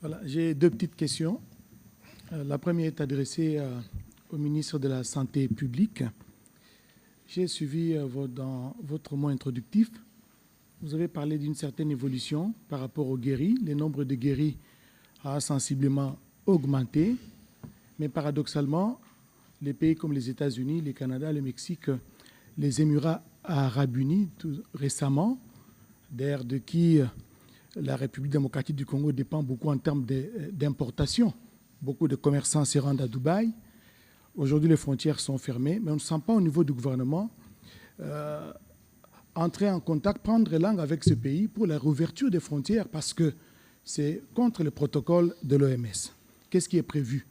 Voilà, j'ai deux petites questions. La première est adressée au ministre de la Santé publique. J'ai suivi dans votre mot introductif. Vous avez parlé d'une certaine évolution par rapport aux guéris. Le nombre de guéris a sensiblement augmenté, mais paradoxalement, les pays comme les États-Unis, le Canada, le Mexique, les Émirats arabes unis, tout récemment, d'ailleurs de qui la République démocratique du Congo dépend beaucoup en termes d'importation. Beaucoup de commerçants se rendent à Dubaï. Aujourd'hui, les frontières sont fermées, mais on ne sent pas au niveau du gouvernement entrer en contact, prendre langue avec ce pays pour la réouverture des frontières parce que c'est contre le protocole de l'OMS. Qu'est-ce qui est prévu?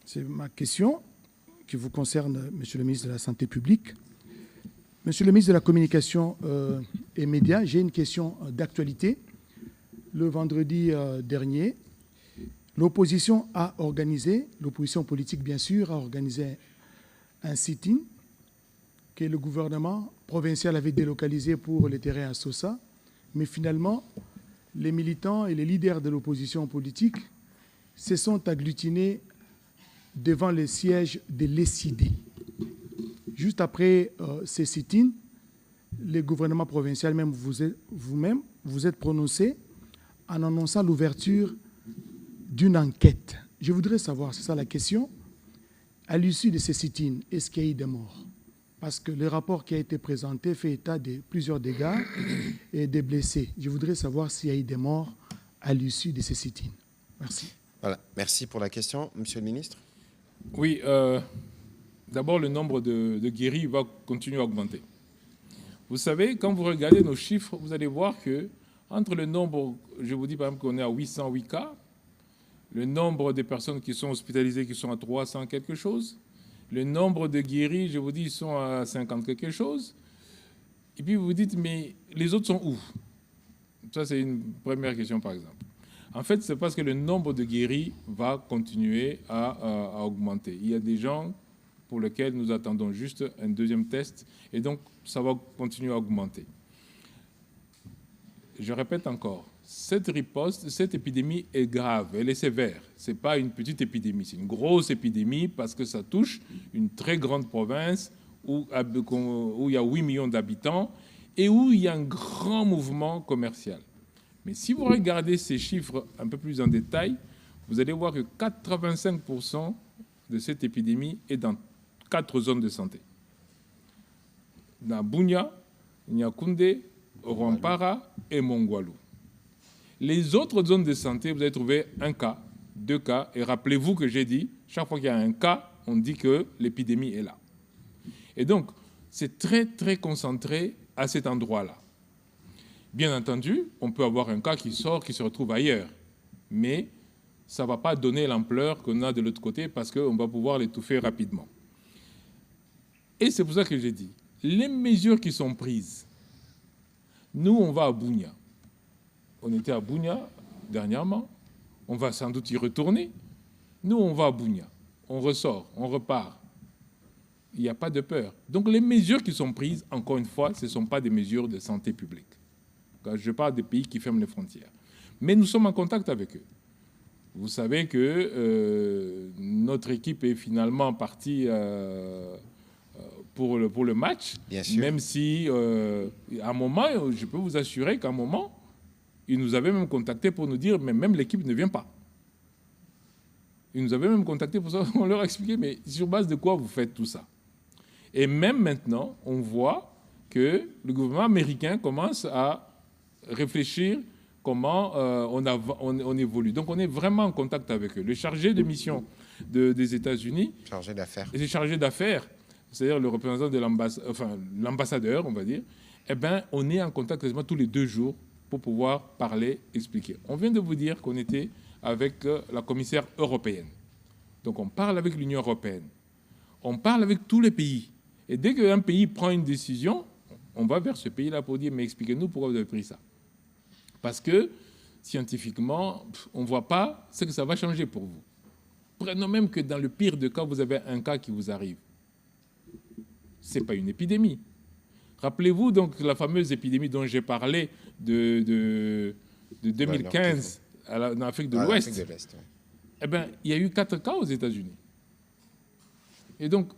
C'est ma question qui vous concerne, Monsieur le ministre de la Santé publique. Monsieur le ministre de la Communication et Médias, j'ai une question d'actualité. Le vendredi dernier, l'opposition politique bien sûr, a organisé un sit-in que le gouvernement provincial avait délocalisé pour les terrains à Sosa. Mais finalement, les militants et les leaders de l'opposition politique se sont agglutinés devant le siège de l'ECD. Juste après ces sit-in, le gouvernement provincial, même vous-même, vous êtes prononcé en annonçant l'ouverture d'une enquête. Je voudrais savoir, c'est ça la question, à l'issue de ces sit-in, est-ce qu'il y a eu des morts? Parce que le rapport qui a été présenté fait état de plusieurs dégâts et des blessés. Je voudrais savoir s'il y a eu des morts à l'issue de ces sit-in. Merci. Voilà, merci pour la question. Monsieur le ministre? Oui, d'abord, le nombre de guéris va continuer à augmenter. Vous savez, quand vous regardez nos chiffres, vous allez voir que entre le nombre, je vous dis par exemple qu'on est à 808 cas, le nombre de personnes qui sont hospitalisées qui sont à 300 quelque chose, le nombre de guéris, je vous dis, ils sont à 50 quelque chose, et puis vous vous dites, mais les autres sont où? Ça, c'est une première question, par exemple. En fait, c'est parce que le nombre de guéris va continuer à augmenter. Il y a des gens pour lesquels nous attendons juste un deuxième test, et donc ça va continuer à augmenter. Je répète encore, cette riposte, cette épidémie est grave, elle est sévère. Ce n'est pas une petite épidémie, c'est une grosse épidémie parce que ça touche une très grande province où il y a 8 millions d'habitants et où il y a un grand mouvement commercial. Mais si vous regardez ces chiffres un peu plus en détail, vous allez voir que 85% de cette épidémie est dans 4 zones de santé. Dans Bunia, Nyakoundé, Rwampara et Mongwalu. Les autres zones de santé, vous allez trouver un cas, 2 cas, et rappelez-vous que j'ai dit, chaque fois qu'il y a un cas, on dit que l'épidémie est là. Et donc, c'est très, très concentré à cet endroit-là. Bien entendu, on peut avoir un cas qui sort, qui se retrouve ailleurs, mais ça ne va pas donner l'ampleur qu'on a de l'autre côté parce qu'on va pouvoir l'étouffer rapidement. Et c'est pour ça que j'ai dit, les mesures qui sont prises, nous, on va à Bunia. On était à Bunia dernièrement. On va sans doute y retourner. Nous, on va à Bunia. On ressort, on repart. Il n'y a pas de peur. Donc, les mesures qui sont prises, encore une fois, ce ne sont pas des mesures de santé publique. Quand je parle des pays qui ferment les frontières. Mais nous sommes en contact avec eux. Vous savez que notre équipe est finalement partie pour le match, même si, à un moment, je peux vous assurer qu'à un moment, ils nous avaient même contacté pour nous dire, mais même l'équipe ne vient pas. Ils nous avaient même contacté pour ça, on leur a expliqué, mais sur base de quoi vous faites tout ça? Et même maintenant, on voit que le gouvernement américain commence à réfléchir comment on évolue. Donc on est vraiment en contact avec eux. Le chargé de mission des États-Unis, chargé d'affaires, c'est-à-dire le représentant de l'ambassadeur, on va dire, eh bien, on est en contact quasiment tous les 2 jours pour pouvoir parler, expliquer. On vient de vous dire qu'on était avec la commissaire européenne. Donc on parle avec l'Union européenne. On parle avec tous les pays. Et dès qu'un pays prend une décision, on va vers ce pays-là pour dire, mais expliquez-nous pourquoi vous avez pris ça. Parce que, scientifiquement, on ne voit pas ce que ça va changer pour vous. Prenons même que dans le pire des cas, vous avez un cas qui vous arrive. Ce n'est pas une épidémie. Rappelez-vous donc la fameuse épidémie dont j'ai parlé de 2015 en Afrique de Ah, l'Ouest, l'Afrique de l'Est, oui. eh bien, il y a eu 4 cas aux États-Unis. Et donc,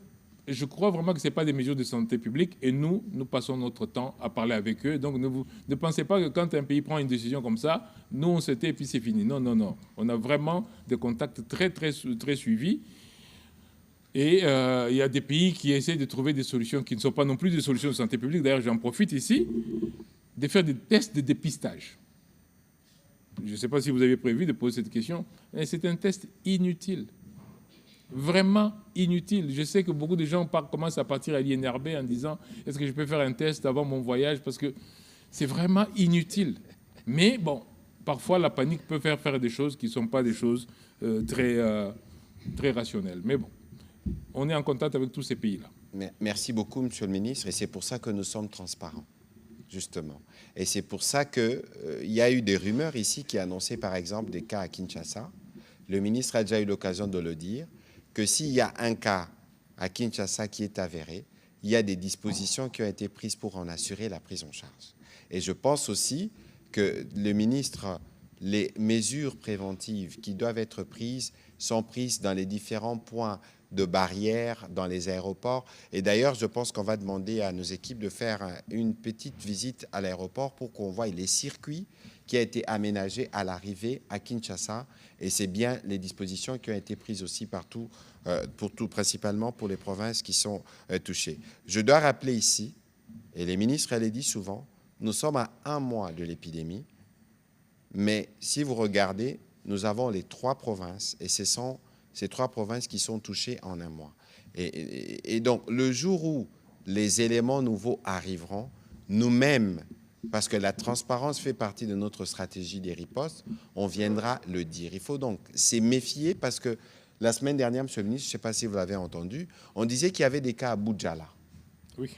je crois vraiment que ce n'est pas des mesures de santé publique et nous passons notre temps à parler avec eux. Donc, ne pensez pas que quand un pays prend une décision comme ça, nous, on se tait et puis c'est fini. Non, non, non. On a vraiment des contacts très, très, très suivis. Et il y a des pays qui essaient de trouver des solutions qui ne sont pas non plus des solutions de santé publique. D'ailleurs, j'en profite ici de faire des tests de dépistage. Je ne sais pas si vous avez prévu de poser cette question, mais c'est un test inutile. Vraiment inutile. Je sais que beaucoup de gens commencent à partir à l'INRB en disant « Est-ce que je peux faire un test avant mon voyage ?» Parce que c'est vraiment inutile. Mais bon, parfois la panique peut faire des choses qui ne sont pas des choses très rationnelles. Mais bon, on est en contact avec tous ces pays-là. Merci beaucoup, Monsieur le ministre, et c'est pour ça que nous sommes transparents, justement. Et c'est pour ça qu'il y a eu des rumeurs ici qui annonçaient, par exemple, des cas à Kinshasa. Le ministre a déjà eu l'occasion de le dire, que s'il y a un cas à Kinshasa qui est avéré, il y a des dispositions qui ont été prises pour en assurer la prise en charge. Et je pense aussi que le ministre, les mesures préventives qui doivent être prises sont prises dans les différents points de barrières dans les aéroports. Et d'ailleurs, je pense qu'on va demander à nos équipes de faire une petite visite à l'aéroport pour qu'on voie les circuits qui ont été aménagés à l'arrivée à Kinshasa. Et c'est bien les dispositions qui ont été prises aussi partout, principalement pour les provinces qui sont touchées. Je dois rappeler ici, et les ministres l'ont dit souvent, nous sommes à 1 mois de l'épidémie, mais si vous regardez, nous avons les 3 provinces, et ce sont ces 3 provinces qui sont touchées en 1 mois. Et donc, le jour où les éléments nouveaux arriveront, nous-mêmes, parce que la transparence fait partie de notre stratégie des ripostes, on viendra le dire. Il faut donc s'y méfier parce que la semaine dernière, Monsieur le ministre, je ne sais pas si vous l'avez entendu, on disait qu'il y avait des cas à Boudjala. Oui.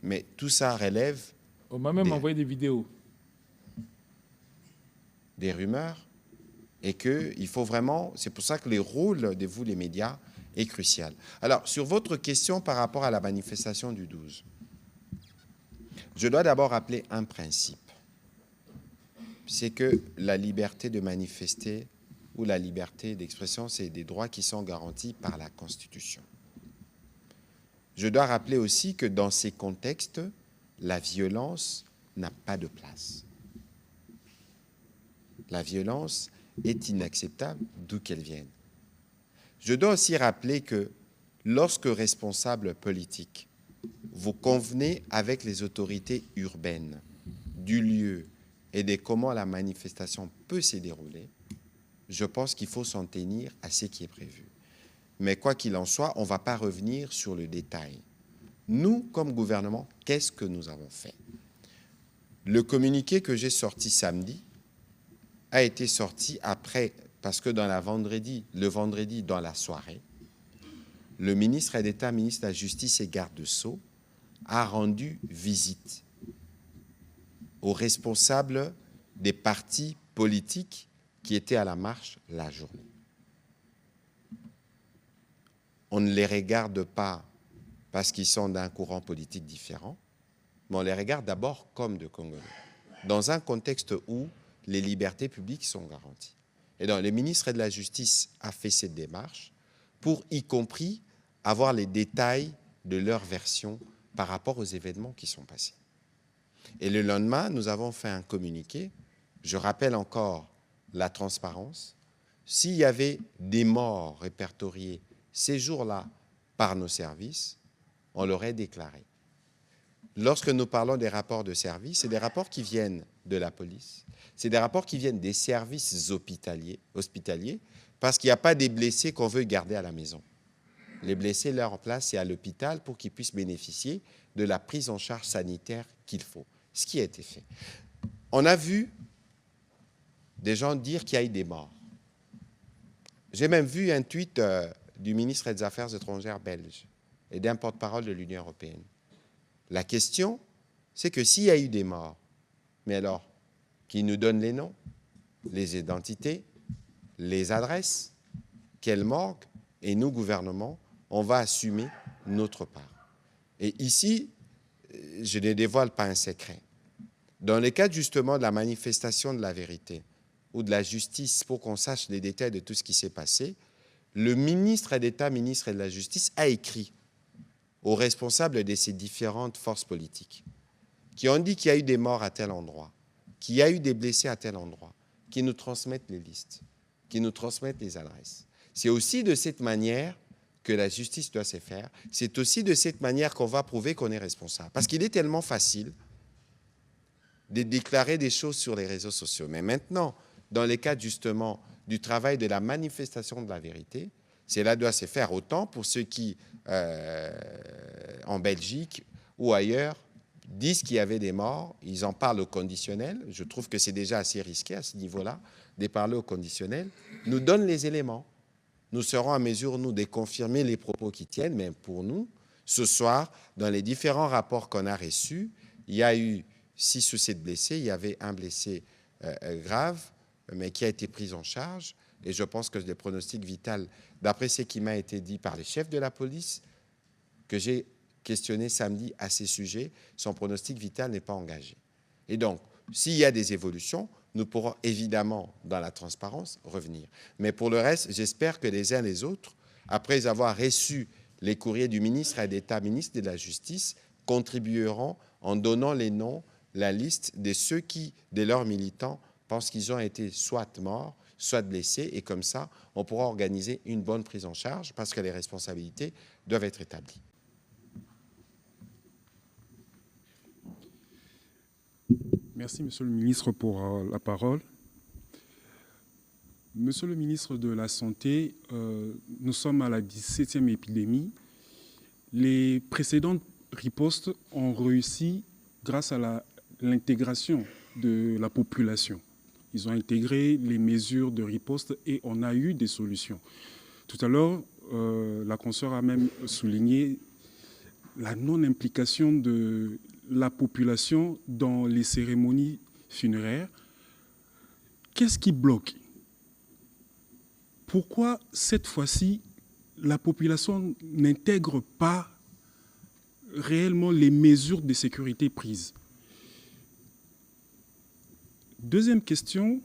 Mais tout ça relève... On m'a même envoyé des vidéos. Des rumeurs. Et qu'il faut vraiment... C'est pour ça que le rôle de vous, les médias, est crucial. Alors, sur votre question par rapport à la manifestation du 12, je dois d'abord rappeler un principe. C'est que la liberté de manifester ou la liberté d'expression, c'est des droits qui sont garantis par la Constitution. Je dois rappeler aussi que dans ces contextes, la violence n'a pas de place. La violence est inacceptable d'où qu'elle vienne. Je dois aussi rappeler que lorsque responsable politique, vous convenez avec les autorités urbaines du lieu et de comment la manifestation peut se dérouler, je pense qu'il faut s'en tenir à ce qui est prévu. Mais quoi qu'il en soit, on ne va pas revenir sur le détail. Nous, comme gouvernement, qu'est-ce que nous avons fait? Le communiqué que j'ai sorti samedi a été sorti après, parce que le vendredi dans la soirée, le ministre d'État, ministre de la Justice et garde de Sceaux a rendu visite aux responsables des partis politiques qui étaient à la marche la journée. On ne les regarde pas parce qu'ils sont d'un courant politique différent, mais on les regarde d'abord comme de Congolais, dans un contexte où les libertés publiques sont garanties. Et donc, le ministre de la Justice a fait cette démarche pour, y compris, avoir les détails de leur version par rapport aux événements qui sont passés. Et le lendemain, nous avons fait un communiqué. Je rappelle encore la transparence. S'il y avait des morts répertoriés ces jours-là par nos services, on l'aurait déclaré. Lorsque nous parlons des rapports de service, c'est des rapports qui viennent de la police, c'est des rapports qui viennent des services hospitaliers parce qu'il n'y a pas des blessés qu'on veut garder à la maison. Les blessés, leur place, c'est à l'hôpital pour qu'ils puissent bénéficier de la prise en charge sanitaire qu'il faut, ce qui a été fait. On a vu des gens dire qu'il y a eu des morts. J'ai même vu un tweet du ministre des Affaires étrangères belge et d'un porte-parole de l'Union européenne. La question, c'est que s'il y a eu des morts, mais alors, qui nous donne les noms, les identités, les adresses, quelle morgue, et nous, gouvernement, on va assumer notre part. Et ici, je ne dévoile pas un secret. Dans le cadre justement de la manifestation de la vérité ou de la justice, pour qu'on sache les détails de tout ce qui s'est passé, le ministre d'État, ministre de la Justice, a écrit aux responsables de ces différentes forces politiques qui ont dit qu'il y a eu des morts à tel endroit, qu'il y a eu des blessés à tel endroit, qui nous transmettent les listes, qui nous transmettent les adresses. C'est aussi de cette manière que la justice doit se faire. C'est aussi de cette manière qu'on va prouver qu'on est responsable. Parce qu'il est tellement facile de déclarer des choses sur les réseaux sociaux. Mais maintenant, dans le cadre justement du travail de la manifestation de la vérité, cela doit se faire autant pour ceux qui, en Belgique ou ailleurs, disent qu'il y avait des morts, ils en parlent au conditionnel. Je trouve que c'est déjà assez risqué à ce niveau-là de parler au conditionnel. Nous donnent les éléments. Nous serons à mesure, nous, de confirmer les propos qui tiennent, mais pour nous, ce soir, dans les différents rapports qu'on a reçus, il y a eu 6 ou 7 blessés, il y avait un blessé grave, mais qui a été pris en charge. Et je pense que le pronostic vital, d'après ce qui m'a été dit par les chefs de la police, que j'ai questionné samedi à ces sujets, son pronostic vital n'est pas engagé. Et donc, s'il y a des évolutions, nous pourrons évidemment, dans la transparence, revenir. Mais pour le reste, j'espère que les uns les autres, après avoir reçu les courriers du ministre d'État, ministre de la Justice, contribueront en donnant les noms, la liste de ceux qui, de leurs militants, pensent qu'ils ont été soit morts, soit blessés. Et comme ça, on pourra organiser une bonne prise en charge parce que les responsabilités doivent être établies. Merci, Monsieur le ministre, pour la parole. Monsieur le ministre de la Santé, nous sommes à la 17e épidémie. Les précédentes ripostes ont réussi grâce à l'intégration de la population. Ils ont intégré les mesures de riposte et on a eu des solutions. Tout à l'heure, la consoeur a même souligné la non-implication de la population dans les cérémonies funéraires. Qu'est-ce qui bloque? Pourquoi cette fois-ci, la population n'intègre pas réellement les mesures de sécurité prises? Deuxième question,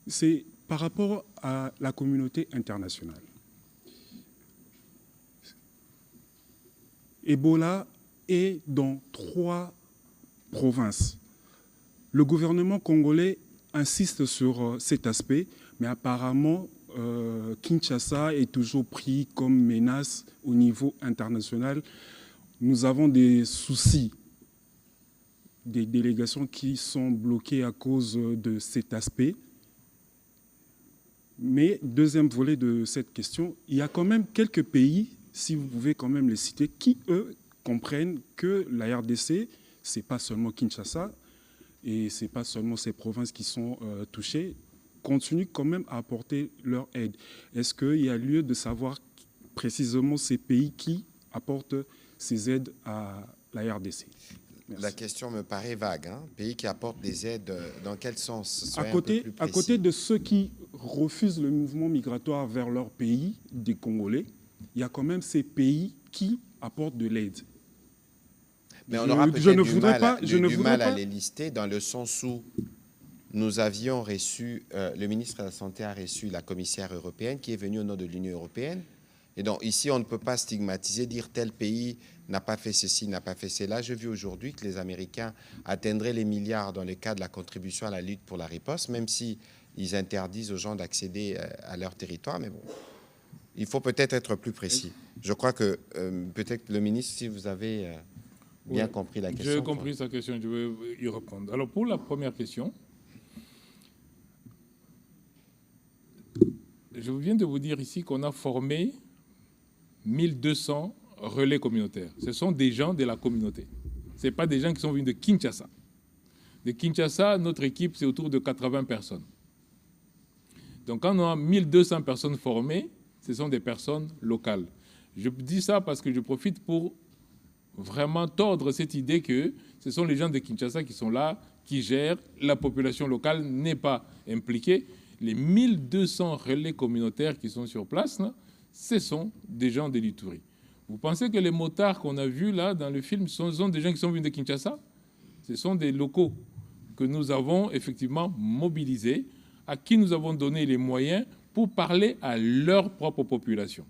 c'est par rapport à la communauté internationale. Ebola est dans 3 provinces. Le gouvernement congolais insiste sur cet aspect, mais apparemment, Kinshasa est toujours pris comme menace au niveau international. Nous avons des soucis, des délégations qui sont bloquées à cause de cet aspect. Mais deuxième volet de cette question, il y a quand même quelques pays, si vous pouvez quand même les citer, qui, eux, comprennent que la RDC, ce n'est pas seulement Kinshasa et ce n'est pas seulement ces provinces qui sont touchées, continuent quand même à apporter leur aide. Est-ce qu'il y a lieu de savoir précisément ces pays qui apportent ces aides à la RDC? Merci. La question me paraît vague. Pays qui apportent des aides, dans quel sens? À côté de ceux qui refusent le mouvement migratoire vers leur pays, des Congolais, il y a quand même ces pays qui apportent de l'aide. Mais on aura peut-être du mal à les lister dans le sens où nous avions reçu, le ministre de la Santé a reçu la commissaire européenne qui est venue au nom de l'Union européenne. Et donc ici, on ne peut pas stigmatiser, dire tel pays n'a pas fait ceci, n'a pas fait cela. Je vis aujourd'hui que les Américains atteindraient les milliards dans le cadre de la contribution à la lutte pour la riposte, même si ils interdisent aux gens d'accéder à leur territoire. Mais bon, il faut peut-être être plus précis. Je crois que peut-être le ministre, si vous avez bien compris la question. J'ai compris sa question, je vais y répondre. Alors pour la première question, je viens de vous dire ici qu'on a formé 1200 relais communautaires. Ce sont des gens de la communauté. Ce n'est pas des gens qui sont venus de Kinshasa. De Kinshasa, notre équipe, c'est autour de 80 personnes. Donc quand on a 1200 personnes formées, ce sont des personnes locales. Je dis ça parce que je profite pour vraiment tordre cette idée que ce sont les gens de Kinshasa qui sont là, qui gèrent, la population locale n'est pas impliquée. Les 1200 relais communautaires qui sont sur place, là, ce sont des gens de l'Ituri. Vous pensez que les motards qu'on a vus là dans le film sont des gens qui sont venus de Kinshasa? Ce sont des locaux que nous avons effectivement mobilisés, à qui nous avons donné les moyens pour parler à leur propre population.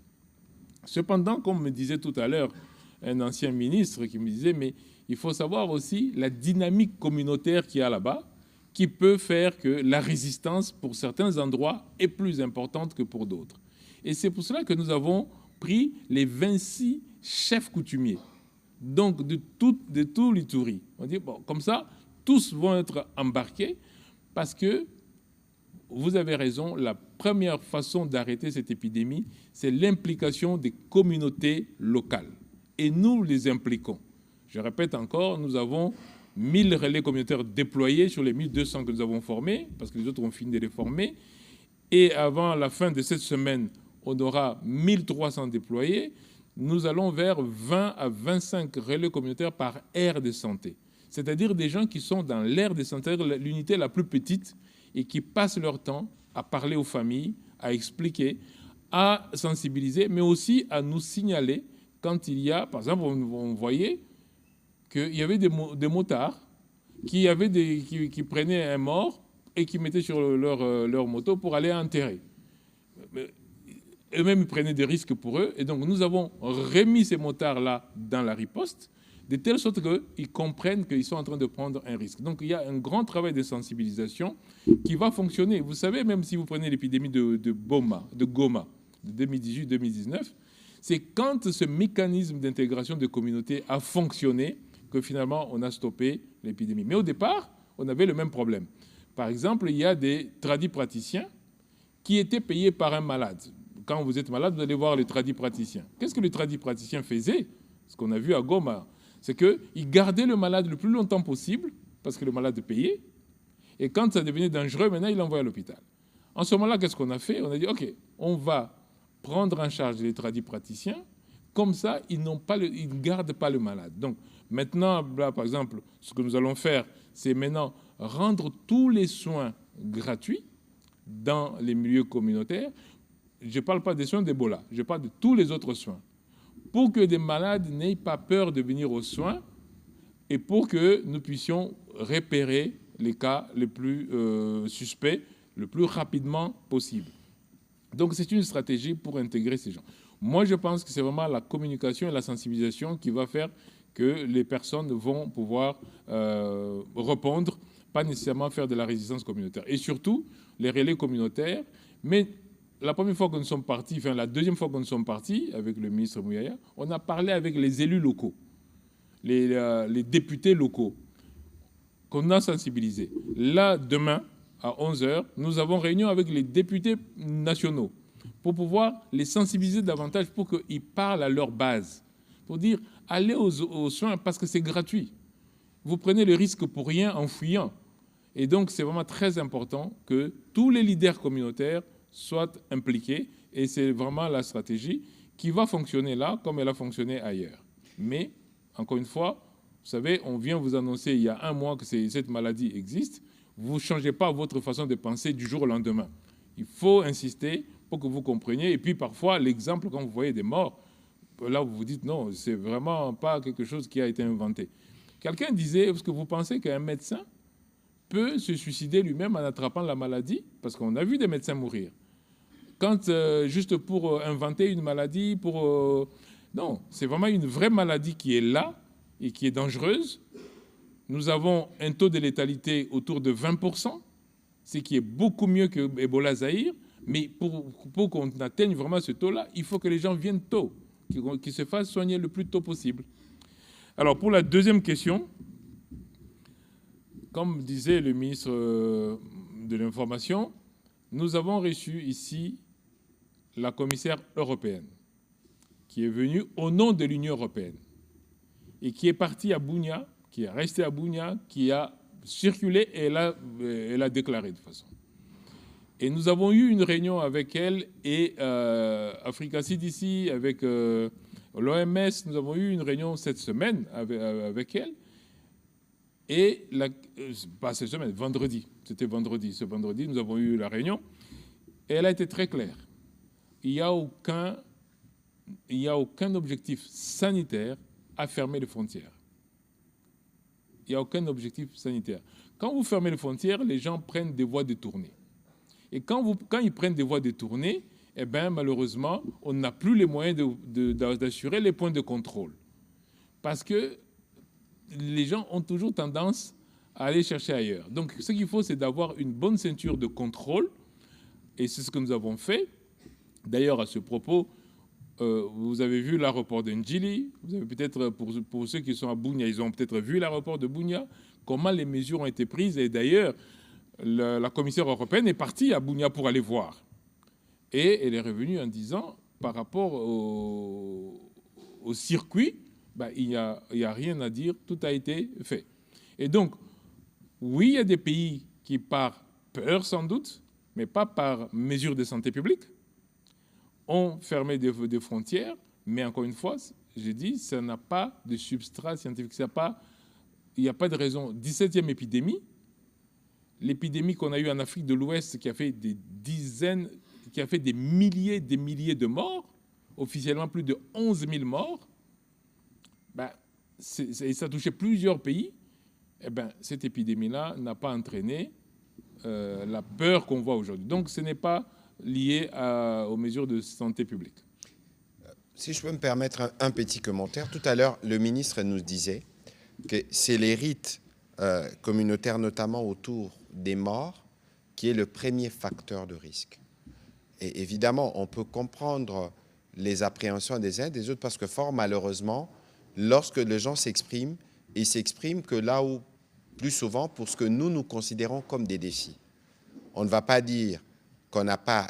Cependant, comme me disait tout à l'heure un ancien ministre qui me disait, mais il faut savoir aussi la dynamique communautaire qu'il y a là-bas, qui peut faire que la résistance pour certains endroits est plus importante que pour d'autres. Et c'est pour cela que nous avons pris les 26 chefs coutumiers, donc de tout l'Ituri. On dit, bon, comme ça, tous vont être embarqués, parce que, vous avez raison, la première façon d'arrêter cette épidémie, c'est l'implication des communautés locales. Et nous les impliquons. Je répète encore, nous avons 1000 relais communautaires déployés sur les 1200 que nous avons formés, parce que les autres ont fini de les former. Et avant la fin de cette semaine, on aura 1300 déployés. Nous allons vers 20 à 25 relais communautaires par aire de santé. C'est-à-dire des gens qui sont dans l'aire de santé, l'unité la plus petite, et qui passent leur temps à parler aux familles, à expliquer, à sensibiliser, mais aussi à nous signaler quand il y a, par exemple, on voyait qu'il y avait des motards qui prenaient un mort et qui mettaient sur leur moto pour aller enterrer. Eux-mêmes, ils prenaient des risques pour eux. Et donc, nous avons remis ces motards-là dans la riposte, de telle sorte qu'ils comprennent qu'ils sont en train de prendre un risque. Donc, il y a un grand travail de sensibilisation qui va fonctionner. Vous savez, même si vous prenez l'épidémie de Goma, de 2018-2019, c'est quand ce mécanisme d'intégration de communautés a fonctionné que finalement, on a stoppé l'épidémie. Mais au départ, on avait le même problème. Par exemple, il y a des tradipraticiens qui étaient payés par un malade. Quand vous êtes malade, vous allez voir le tradipraticien. Qu'est-ce que le tradipraticien faisait? Ce qu'on a vu à Goma, c'est qu'il gardait le malade le plus longtemps possible, parce que le malade payait, et quand ça devenait dangereux, maintenant, il l'envoyait à l'hôpital. En ce moment-là, qu'est-ce qu'on a fait? On a dit, OK, on va prendre en charge les tradipraticiens, comme ça, ils ne gardent pas le malade. Donc, maintenant, là, par exemple, ce que nous allons faire, c'est maintenant rendre tous les soins gratuits dans les milieux communautaires. Je ne parle pas des soins d'Ebola, je parle de tous les autres soins. Pour que des malades n'aient pas peur de venir aux soins et pour que nous puissions repérer les cas les plus suspects le plus rapidement possible. Donc, c'est une stratégie pour intégrer ces gens. Moi, je pense que c'est vraiment la communication et la sensibilisation qui va faire que les personnes vont pouvoir répondre, pas nécessairement faire de la résistance communautaire. Et surtout, les relais communautaires. Mais la première fois que nous sommes partis, enfin la deuxième fois que nous sommes partis avec le ministre Mouyaya, on a parlé avec les élus locaux, les députés locaux, qu'on a sensibilisés. Là, demain, à 11h, nous avons réunion avec les députés nationaux pour pouvoir les sensibiliser davantage pour qu'ils parlent à leur base, pour dire allez aux soins parce que c'est gratuit. Vous prenez le risque pour rien en fuyant. Et donc, c'est vraiment très important que tous les leaders communautaires soient impliqués et c'est vraiment la stratégie qui va fonctionner là comme elle a fonctionné ailleurs. Mais, encore une fois, vous savez, on vient vous annoncer il y a un mois que cette maladie existe. Vous ne changez pas votre façon de penser du jour au lendemain. Il faut insister pour que vous compreniez. Et puis parfois, l'exemple, quand vous voyez des morts, là vous vous dites non, c'est vraiment pas quelque chose qui a été inventé. Quelqu'un disait, est-ce que vous pensez qu'un médecin peut se suicider lui-même en attrapant la maladie? Parce qu'on a vu des médecins mourir. Quand, juste pour inventer une maladie, non, c'est vraiment une vraie maladie qui est là et qui est dangereuse. Nous avons un taux de létalité autour de 20%, ce qui est beaucoup mieux que Ebola Zaïre. Mais pour qu'on atteigne vraiment ce taux-là, il faut que les gens viennent tôt, qu'ils se fassent soigner le plus tôt possible. Alors, pour la deuxième question, comme disait le ministre de l'Information, nous avons reçu ici la commissaire européenne, qui est venue au nom de l'Union européenne et qui est partie à Bunia, qui est restée à Bunia, qui a circulé et elle a déclaré de toute façon. Et nous avons eu une réunion avec elle et Africa CDC, avec l'OMS, nous avons eu une réunion cette semaine avec elle. Et, pas cette semaine, vendredi, c'était vendredi. Ce vendredi, nous avons eu la réunion. Et elle a été très claire. Il n'y a aucun objectif sanitaire à fermer les frontières. il n'y a aucun objectif sanitaire. Quand vous fermez les frontières, les gens prennent des voies détournées. Et quand ils prennent des voies détournées, eh bien, malheureusement, on n'a plus les moyens d'assurer les points de contrôle. Parce que les gens ont toujours tendance à aller chercher ailleurs. Donc, ce qu'il faut, c'est d'avoir une bonne ceinture de contrôle. Et c'est ce que nous avons fait. D'ailleurs, à ce propos, vous avez vu l'aéroport de Ndjili. Vous avez peut-être, pour ceux qui sont à Bunia, ils ont peut-être vu l'aéroport de Bunia, comment les mesures ont été prises. Et d'ailleurs, la commissaire européenne est partie à Bunia pour aller voir. Et elle est revenue en disant, par rapport au circuit, ben, il n'y a rien à dire, tout a été fait. Et donc, oui, il y a des pays qui, par peur sans doute, mais pas par mesure de santé publique, ont fermé des frontières, mais encore une fois, j'ai dit, ça n'a pas de substrat scientifique, il n'y a pas de raison. 17e épidémie, l'épidémie qu'on a eue en Afrique de l'Ouest qui a fait des dizaines, qui a fait des milliers de morts, officiellement plus de 11 000 morts, ben, ça touchait plusieurs pays. Eh ben, cette épidémie-là n'a pas entraîné la peur qu'on voit aujourd'hui. Donc, ce n'est pas lié aux mesures de santé publique. Si je peux me permettre un petit commentaire. Tout à l'heure, le ministre nous disait que c'est les rites communautaires, notamment autour des morts, qui est le premier facteur de risque. Et évidemment, on peut comprendre les appréhensions des uns et des autres parce que fort malheureusement, lorsque les gens s'expriment, ils s'expriment que là où, plus souvent, pour ce que nous considérons comme des défis. On ne va pas dire qu'on n'a pas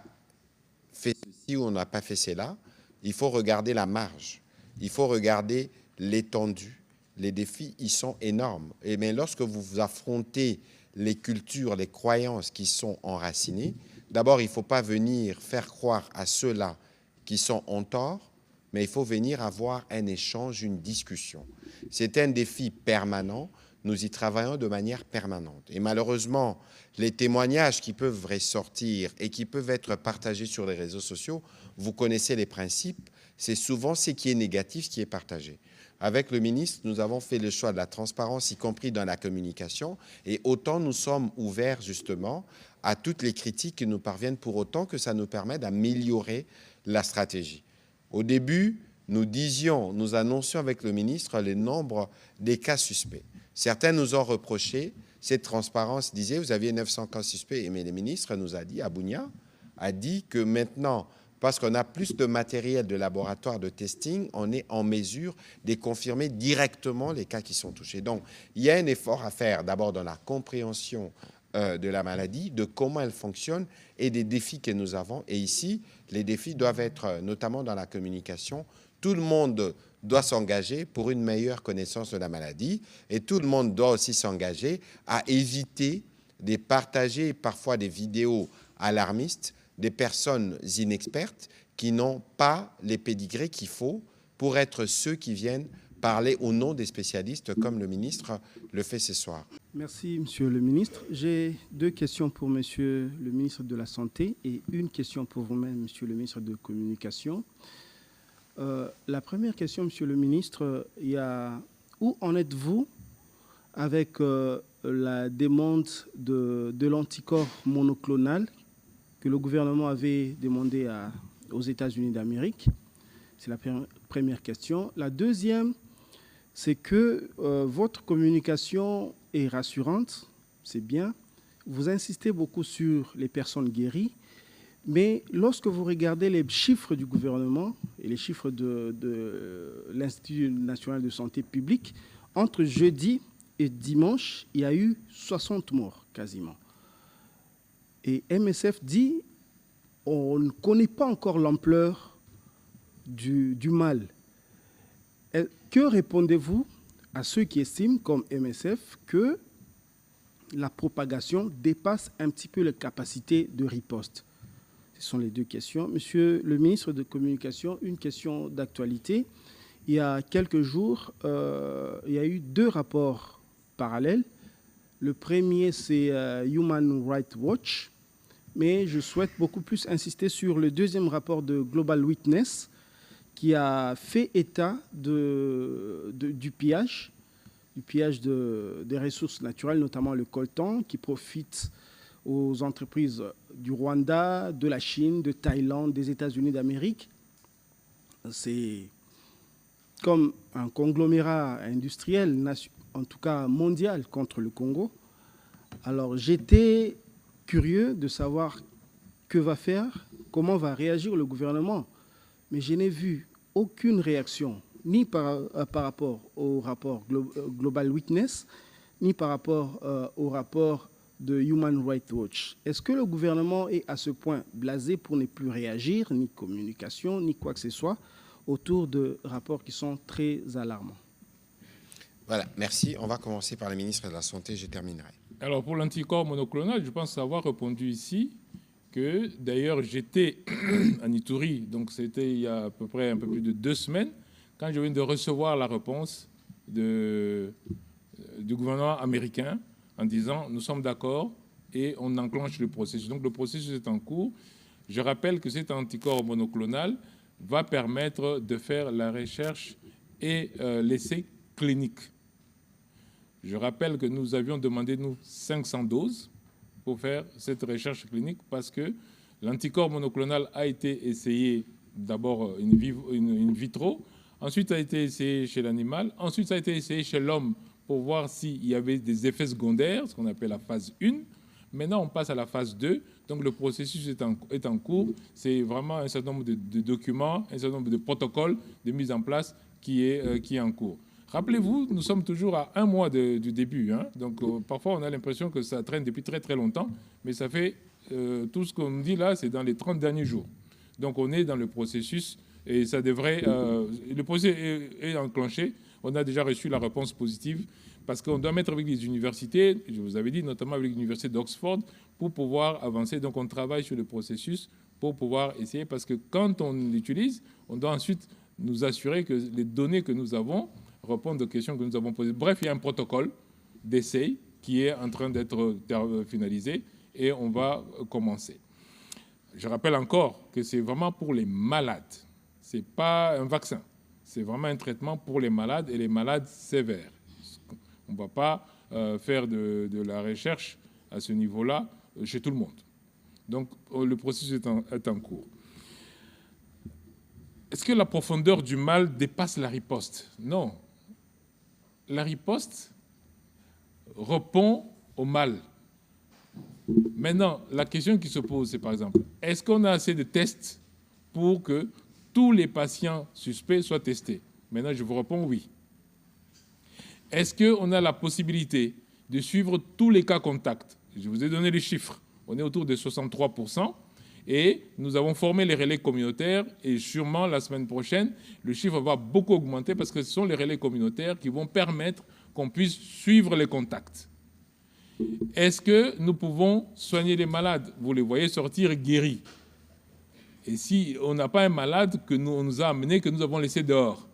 fait ceci ou on n'a pas fait cela. Il faut regarder la marge. Il faut regarder l'étendue. Les défis, ils sont énormes. Mais lorsque vous affrontez les cultures, les croyances qui sont enracinées, d'abord, il ne faut pas venir faire croire à ceux-là qui sont en tort, mais il faut venir avoir un échange, une discussion. C'est un défi permanent. Nous y travaillons de manière permanente. Et malheureusement, les témoignages qui peuvent ressortir et qui peuvent être partagés sur les réseaux sociaux, vous connaissez les principes, c'est souvent ce qui est négatif qui est partagé. Avec le ministre, nous avons fait le choix de la transparence, y compris dans la communication, et autant nous sommes ouverts justement à toutes les critiques qui nous parviennent, pour autant que ça nous permet d'améliorer la stratégie. Au début, nous annoncions avec le ministre le nombre des cas suspects. Certains nous ont reproché cette transparence, disaient, vous aviez 900 cas suspects, mais le ministre nous a dit, à Bunia, a dit que maintenant, parce qu'on a plus de matériel de laboratoire de testing, on est en mesure de confirmer directement les cas qui sont touchés. Donc, il y a un effort à faire, d'abord dans la compréhension de la maladie, de comment elle fonctionne et des défis que nous avons. Et ici, les défis doivent être notamment dans la communication. Tout le monde doit s'engager pour une meilleure connaissance de la maladie et tout le monde doit aussi s'engager à éviter de partager parfois des vidéos alarmistes des personnes inexpertes qui n'ont pas les pédigrés qu'il faut pour être ceux qui viennent parler au nom des spécialistes comme le ministre le fait ce soir. Merci, Monsieur le ministre. J'ai deux questions pour Monsieur le ministre de la Santé et une question pour vous-même, Monsieur le ministre de la Communication. La première question, Monsieur le ministre, où en êtes-vous avec la demande de l'anticorps monoclonal que le gouvernement avait demandé aux États-Unis d'Amérique? C'est la première question. La deuxième, c'est que votre communication est rassurante, c'est bien. Vous insistez beaucoup sur les personnes guéries, mais lorsque vous regardez les chiffres du gouvernement et les chiffres de l'Institut national de santé publique, entre jeudi et dimanche, il y a eu 60 morts quasiment. Et MSF dit on ne connaît pas encore l'ampleur du mal. Que répondez-vous à ceux qui estiment, comme MSF, que la propagation dépasse un petit peu les capacités de riposte? Ce sont les deux questions. Monsieur le ministre de la Communication, une question d'actualité. Il y a quelques jours, il y a eu deux rapports parallèles. Le premier, c'est Human Rights Watch, mais je souhaite beaucoup plus insister sur le deuxième rapport de Global Witness qui a fait état du pillage du pillage des ressources naturelles, notamment le coltan, qui profite aux entreprises du Rwanda, de la Chine, de Thaïlande, des États-Unis d'Amérique. C'est comme un conglomérat industriel, en tout cas mondial, contre le Congo. Alors j'étais curieux de savoir que va faire, comment va réagir le gouvernement. Mais je n'ai vu aucune réaction, ni par rapport au rapport Global Witness, ni par rapport au rapport de Human Rights Watch. Est-ce que le gouvernement est à ce point blasé pour ne plus réagir, ni communication, ni quoi que ce soit, autour de rapports qui sont très alarmants? Voilà, merci. On va commencer par le ministre de la Santé, je terminerai. Alors pour l'anticorps monoclonal, je pense avoir répondu ici que d'ailleurs j'étais en Ituri, donc c'était il y a à peu près un peu plus de 2 semaines, quand je viens de recevoir la réponse du gouvernement américain en disant nous sommes d'accord et on enclenche le processus. Donc le processus est en cours. Je rappelle que cet anticorps monoclonal va permettre de faire la recherche et l'essai clinique. Je rappelle que nous avions demandé, nous, 500 doses pour faire cette recherche clinique parce que l'anticorps monoclonal a été essayé d'abord in vitro, ensuite ça a été essayé chez l'animal, ensuite ça a été essayé chez l'homme pour voir s'il y avait des effets secondaires, ce qu'on appelle la phase 1. Maintenant, on passe à la phase 2, donc le processus est en cours. C'est vraiment un certain nombre de documents, un certain nombre de protocoles de mise en place qui est en cours. Rappelez-vous, nous sommes toujours à 1 mois du début. Hein, donc, parfois, on a l'impression que ça traîne depuis très, très longtemps. Mais ça fait, tout ce qu'on dit là, c'est dans les 30 derniers jours. Donc, on est dans le processus et ça devrait... le processus est enclenché. On a déjà reçu la réponse positive parce qu'on doit mettre avec les universités, je vous avais dit, notamment avec l'université d'Oxford, pour pouvoir avancer. Donc, on travaille sur le processus pour pouvoir essayer parce que quand on l'utilise, on doit ensuite nous assurer que les données que nous avons répondre aux questions que nous avons posées. Bref, il y a un protocole d'essai qui est en train d'être finalisé et on va commencer. Je rappelle encore que c'est vraiment pour les malades. Ce n'est pas un vaccin. C'est vraiment un traitement pour les malades et les malades sévères. On ne va pas faire de la recherche à ce niveau-là chez tout le monde. Donc, le processus est en cours. Est-ce que la profondeur du mal dépasse la riposte? Non. La riposte répond au mal. Maintenant, la question qui se pose, c'est par exemple, est-ce qu'on a assez de tests pour que tous les patients suspects soient testés? Maintenant, je vous réponds oui. Est-ce qu'on a la possibilité de suivre tous les cas contacts? Je vous ai donné les chiffres. On est autour de 63%. Et nous avons formé les relais communautaires et sûrement la semaine prochaine, le chiffre va beaucoup augmenter parce que ce sont les relais communautaires qui vont permettre qu'on puisse suivre les contacts. Est-ce que nous pouvons soigner les malades? Vous les voyez sortir guéris. Et si on n'a pas un malade on nous a amené, que nous avons laissé dehors?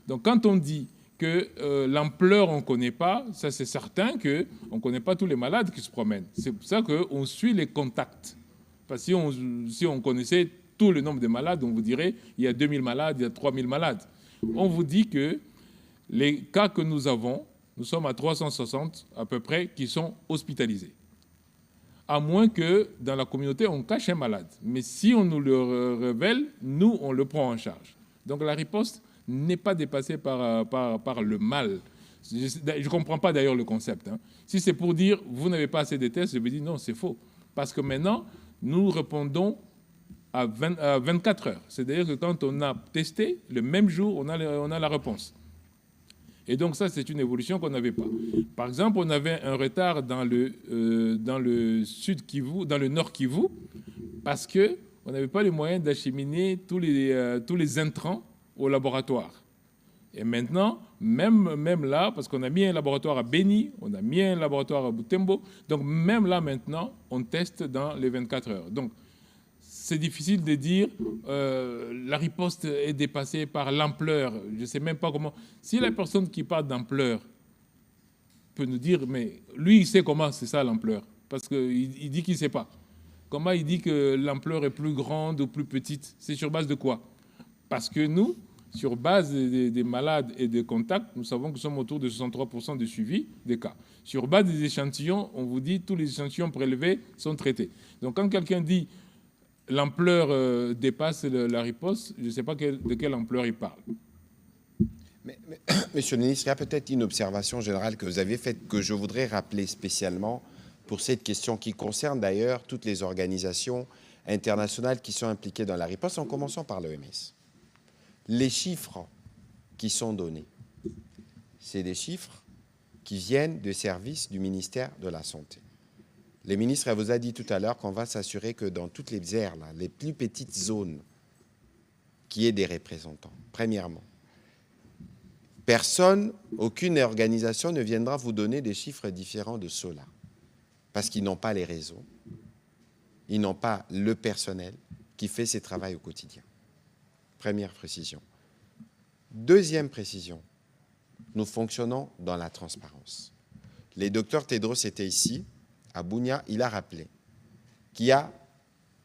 Donc quand on dit que l'ampleur on ne connaît pas, ça c'est certain qu'on ne connaît pas tous les malades qui se promènent. C'est pour ça qu'on suit les contacts. Parce que si on connaissait tout le nombre de malades, on vous dirait il y a 2000 malades, il y a 3000 malades. On vous dit que les cas que nous avons, nous sommes à 360 à peu près qui sont hospitalisés. À moins que dans la communauté, on cache un malade. Mais si on nous le révèle, nous, on le prend en charge. Donc la riposte n'est pas dépassée par le mal. Je ne comprends pas d'ailleurs le concept. Hein. Si c'est pour dire vous n'avez pas assez de tests, je me dis non, c'est faux. Parce que maintenant, nous répondons à 24 heures. C'est-à-dire que quand on a testé, le même jour, on a la réponse. Et donc ça, c'est une évolution qu'on n'avait pas. Par exemple, on avait un retard dans le sud Kivu, dans le nord Kivu, parce qu'on n'avait pas les moyens d'acheminer tous les intrants au laboratoire. Et maintenant, même là, parce qu'on a mis un laboratoire à Beni, on a mis un laboratoire à Butembo, donc même là maintenant, on teste dans les 24 heures. Donc, c'est difficile de dire la riposte est dépassée par l'ampleur. Je ne sais même pas comment. Si la personne qui parle d'ampleur peut nous dire, mais lui, il sait comment c'est ça l'ampleur, parce qu'il dit qu'il ne sait pas. Comment il dit que l'ampleur est plus grande ou plus petite? C'est sur base de quoi? Parce que nous, sur base des malades et des contacts, nous savons que nous sommes autour de 63% de suivi des cas. Sur base des échantillons, on vous dit que tous les échantillons prélevés sont traités. Donc quand quelqu'un dit l'ampleur dépasse la riposte, je ne sais pas de quelle ampleur il parle. Monsieur le ministre, il y a peut-être une observation générale que vous avez faite que je voudrais rappeler spécialement pour cette question qui concerne d'ailleurs toutes les organisations internationales qui sont impliquées dans la riposte, en commençant par l'OMS. Les chiffres qui sont donnés, c'est des chiffres qui viennent des services du ministère de la Santé. Le ministre vous a dit tout à l'heure qu'on va s'assurer que dans toutes les aires, là, les plus petites zones, qu'il y ait des représentants, premièrement. Personne, aucune organisation ne viendra vous donner des chiffres différents de ceux-là, parce qu'ils n'ont pas les réseaux, ils n'ont pas le personnel qui fait ces travaux au quotidien. Première précision. Deuxième précision, nous fonctionnons dans la transparence. Le docteur Tedros était ici, à Bunia, il a rappelé qu'il y a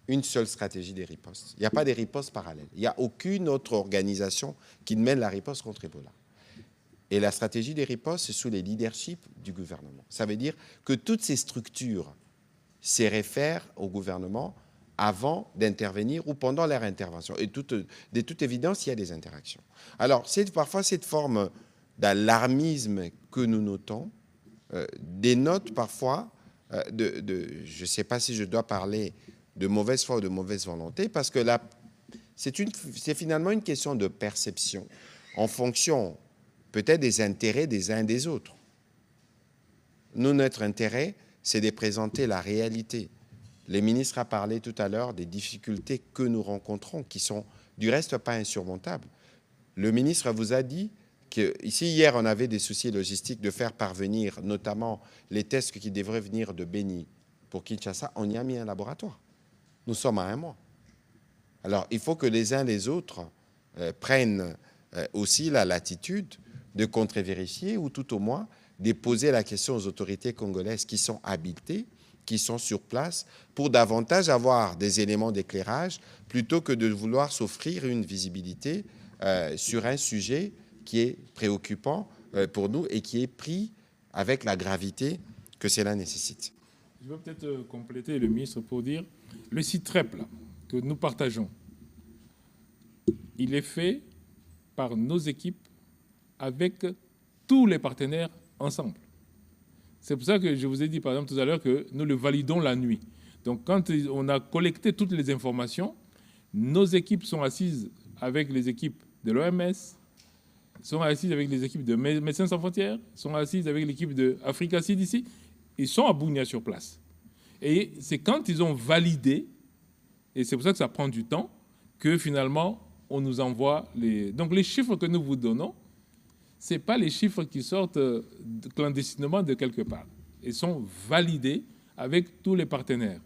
une seule stratégie des ripostes. Il n'y a pas de ripostes parallèles. Il n'y a aucune autre organisation qui mène la riposte contre Ebola. Et la stratégie des ripostes, c'est sous les leaderships du gouvernement. Ça veut dire que toutes ces structures se réfèrent au gouvernement avant d'intervenir ou pendant leur intervention. Et de toute évidence, il y a des interactions. Alors, parfois, cette forme d'alarmisme que nous notons dénote parfois je ne sais pas si je dois parler de mauvaise foi ou de mauvaise volonté, parce que là, c'est finalement une question de perception en fonction peut-être des intérêts des uns et des autres. Nous, notre intérêt, c'est de présenter la réalité. Le ministre a parlé tout à l'heure des difficultés que nous rencontrons, qui sont du reste pas insurmontables. Le ministre vous a dit qu'ici, hier, on avait des soucis logistiques de faire parvenir notamment les tests qui devraient venir de Beni pour Kinshasa. On y a mis un laboratoire. Nous sommes à 1 mois. Alors, il faut que les uns les autres prennent aussi la latitude de contre-vérifier ou tout au moins de poser la question aux autorités congolaises qui sont habilitées, qui sont sur place, pour davantage avoir des éléments d'éclairage plutôt que de vouloir s'offrir une visibilité sur un sujet qui est préoccupant pour nous et qui est pris avec la gravité que cela nécessite. Je veux peut-être compléter le ministre pour dire, le site REP là, que nous partageons, il est fait par nos équipes avec tous les partenaires ensemble. C'est pour ça que je vous ai dit, par exemple, tout à l'heure, que nous le validons la nuit. Donc, quand on a collecté toutes les informations, nos équipes sont assises avec les équipes de l'OMS, sont assises avec les équipes de Médecins sans frontières, sont assises avec l'équipe de Africa CDC, ils sont à Bunia sur place. Et c'est quand ils ont validé, et c'est pour ça que ça prend du temps, que finalement, on nous envoie les... Donc, les chiffres que nous vous donnons, ce n'est pas les chiffres qui sortent clandestinement de quelque part. Ils sont validés avec tous les partenaires.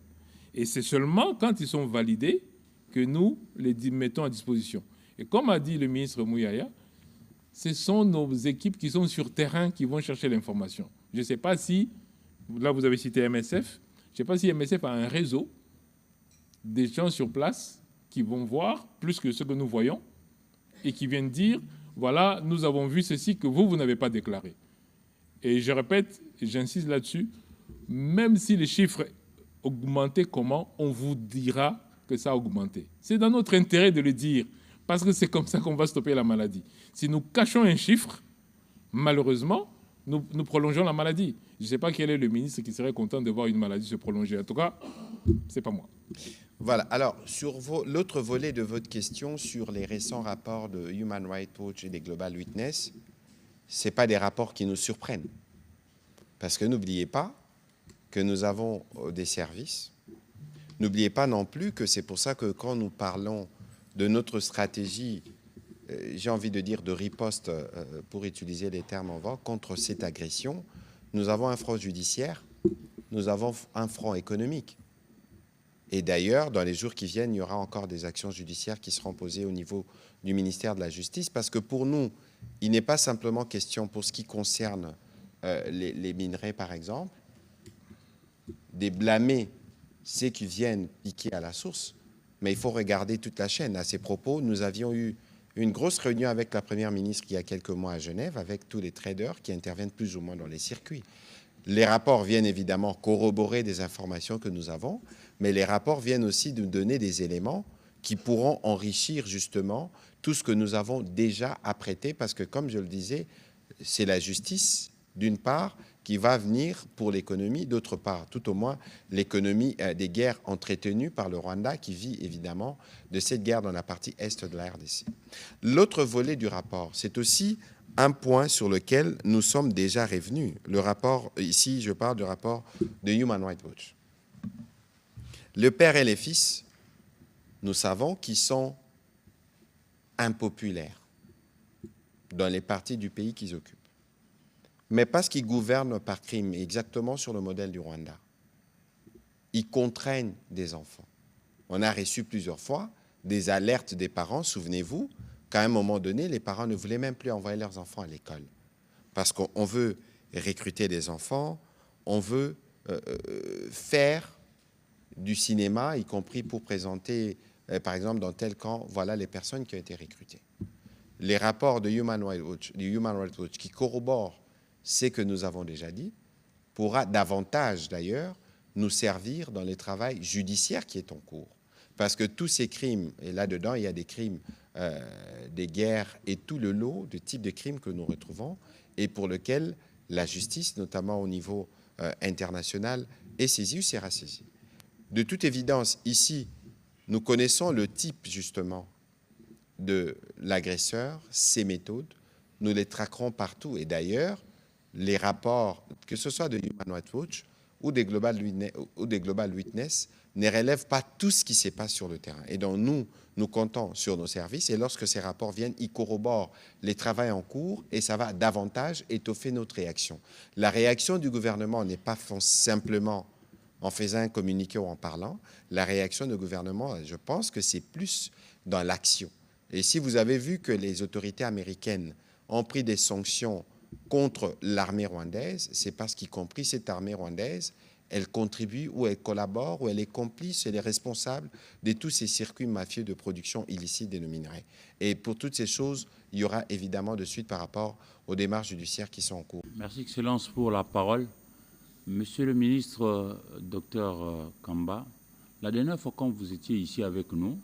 Et c'est seulement quand ils sont validés que nous les mettons à disposition. Et comme a dit le ministre Mouyaya, ce sont nos équipes qui sont sur terrain qui vont chercher l'information. Je ne sais pas si, là vous avez cité MSF, je ne sais pas si MSF a un réseau des gens sur place qui vont voir plus que ce que nous voyons et qui viennent dire, voilà, nous avons vu ceci que vous n'avez pas déclaré. Et je répète, et j'insiste là-dessus, même si les chiffres augmentaient comment, on vous dira que ça a augmenté. C'est dans notre intérêt de le dire, parce que c'est comme ça qu'on va stopper la maladie. Si nous cachons un chiffre, malheureusement, nous prolongeons la maladie. Je ne sais pas quel est le ministre qui serait content de voir une maladie se prolonger. En tout cas, ce n'est pas moi. Voilà. Alors, sur l'autre volet de votre question sur les récents rapports de Human Rights Watch et des Global Witness, ce n'est pas des rapports qui nous surprennent. Parce que n'oubliez pas que nous avons des services. N'oubliez pas non plus que c'est pour ça que quand nous parlons de notre stratégie, j'ai envie de dire de riposte, pour utiliser les termes en vogue, contre cette agression, nous avons un front judiciaire, nous avons un front économique. Et d'ailleurs, dans les jours qui viennent, il y aura encore des actions judiciaires qui seront posées au niveau du ministère de la Justice, parce que pour nous, il n'est pas simplement question, pour ce qui concerne les minerais, par exemple, de blâmer ceux qui viennent piquer à la source, mais il faut regarder toute la chaîne. À ces propos, nous avions eu une grosse réunion avec la Première ministre il y a quelques mois à Genève, avec tous les traders qui interviennent plus ou moins dans les circuits. Les rapports viennent évidemment corroborer des informations que nous avons, mais les rapports viennent aussi nous donner des éléments qui pourront enrichir justement tout ce que nous avons déjà apprêté, parce que, comme je le disais, c'est la justice, d'une part, qui va venir pour l'économie, d'autre part, tout au moins l'économie des guerres entretenues par le Rwanda, qui vit évidemment de cette guerre dans la partie est de la RDC. L'autre volet du rapport, c'est aussi un point sur lequel nous sommes déjà revenus. Le rapport, ici je parle du rapport de Human Rights Watch. Le père et les fils, nous savons qu'ils sont impopulaires dans les parties du pays qu'ils occupent. Mais parce qu'ils gouvernent par crime, exactement sur le modèle du Rwanda. Ils contraignent des enfants. On a reçu plusieurs fois des alertes des parents, souvenez-vous, qu'à un moment donné, les parents ne voulaient même plus envoyer leurs enfants à l'école. Parce qu'on veut recruter des enfants, on veut faire du cinéma, y compris pour présenter, par exemple, dans tel camp, voilà les personnes qui ont été recrutées. Les rapports de Human Rights Watch qui corroborent ce que nous avons déjà dit, pourra davantage d'ailleurs nous servir dans le travail judiciaire qui est en cours. Parce que tous ces crimes, et là-dedans il y a des crimes, des guerres et tout le lot de types de crimes que nous retrouvons et pour lesquels la justice, notamment au niveau international, est saisie ou sera saisie. De toute évidence, ici, nous connaissons le type justement de l'agresseur, ses méthodes, nous les traquerons partout et d'ailleurs, les rapports, que ce soit de Human Rights Watch ou des Global Witness, ne relèvent pas tout ce qui se passe sur le terrain. Et donc nous comptons sur nos services et lorsque ces rapports viennent, ils corroborent les travaux en cours et ça va davantage étoffer notre réaction. La réaction du gouvernement n'est pas simplement en faisant un communiqué ou en parlant. La réaction du gouvernement, je pense que c'est plus dans l'action. Et si vous avez vu que les autorités américaines ont pris des sanctions contre l'armée rwandaise, c'est parce qu'y compris cette armée rwandaise, elle contribue ou elle collabore ou elle est complice, elle est responsable de tous ces circuits mafieux de production illicite de nos minerais. Et pour toutes ces choses, il y aura évidemment de suite par rapport aux démarches judiciaires qui sont en cours. Merci, Excellence, pour la parole. Monsieur le ministre, Dr Kamba, la dernière fois quand vous étiez ici avec nous,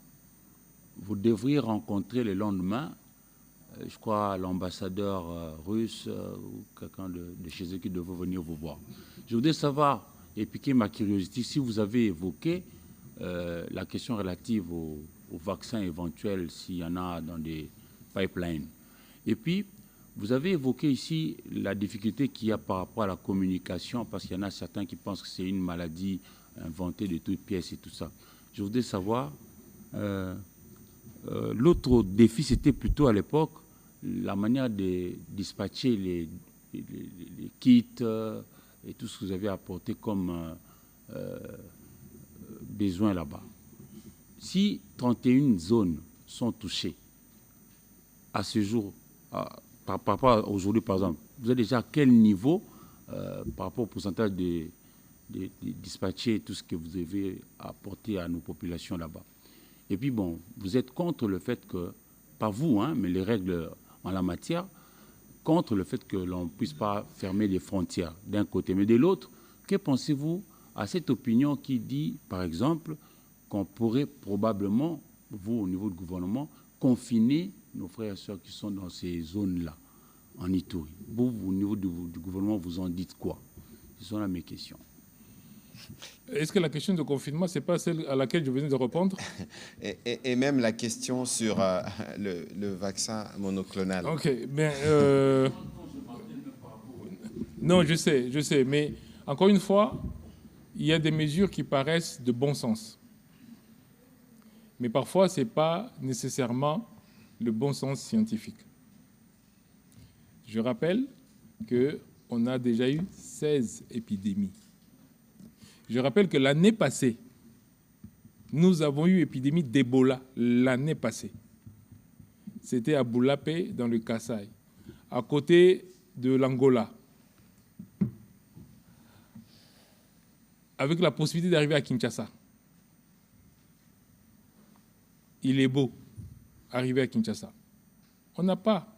vous devriez rencontrer le lendemain, je crois, l'ambassadeur russe ou quelqu'un de chez eux qui devait venir vous voir. Je voudrais savoir, et piquer ma curiosité, si vous avez évoqué la question relative aux vaccins éventuels, s'il y en a dans des pipelines. Et puis, vous avez évoqué ici la difficulté qu'il y a par rapport à la communication, parce qu'il y en a certains qui pensent que c'est une maladie inventée de toutes pièces et tout ça. Je voudrais savoir, l'autre défi, c'était plutôt à l'époque la manière de dispatcher les kits et tout ce que vous avez apporté comme besoin là-bas. Si 31 zones sont touchées à ce jour, par rapport à aujourd'hui par exemple, vous êtes déjà à quel niveau par rapport au pourcentage de dispatcher tout ce que vous avez apporté à nos populations là-bas? Et puis bon, vous êtes contre le fait que, pas vous, hein, mais les règles en la matière, contre le fait que l'on ne puisse pas fermer les frontières d'un côté. Mais de l'autre, que pensez-vous à cette opinion qui dit, par exemple, qu'on pourrait probablement, vous, au niveau du gouvernement, confiner nos frères et sœurs qui sont dans ces zones-là, en Ituri? Vous, au niveau du gouvernement, vous en dites quoi? Ce sont là mes questions. Est-ce que la question de confinement, ce n'est pas celle à laquelle je venais de répondre? Et même la question sur le vaccin monoclonal. Ok, bien. Non, je sais, mais encore une fois, il y a des mesures qui paraissent de bon sens. Mais parfois, ce n'est pas nécessairement le bon sens scientifique. Je rappelle qu'on a déjà eu 16 épidémies. Je rappelle que l'année passée, nous avons eu épidémie d'Ebola l'année passée. C'était à Boulapé, dans le Kasaï, à côté de l'Angola, avec la possibilité d'arriver à Kinshasa. Il est beau, arriver à Kinshasa. On n'a pas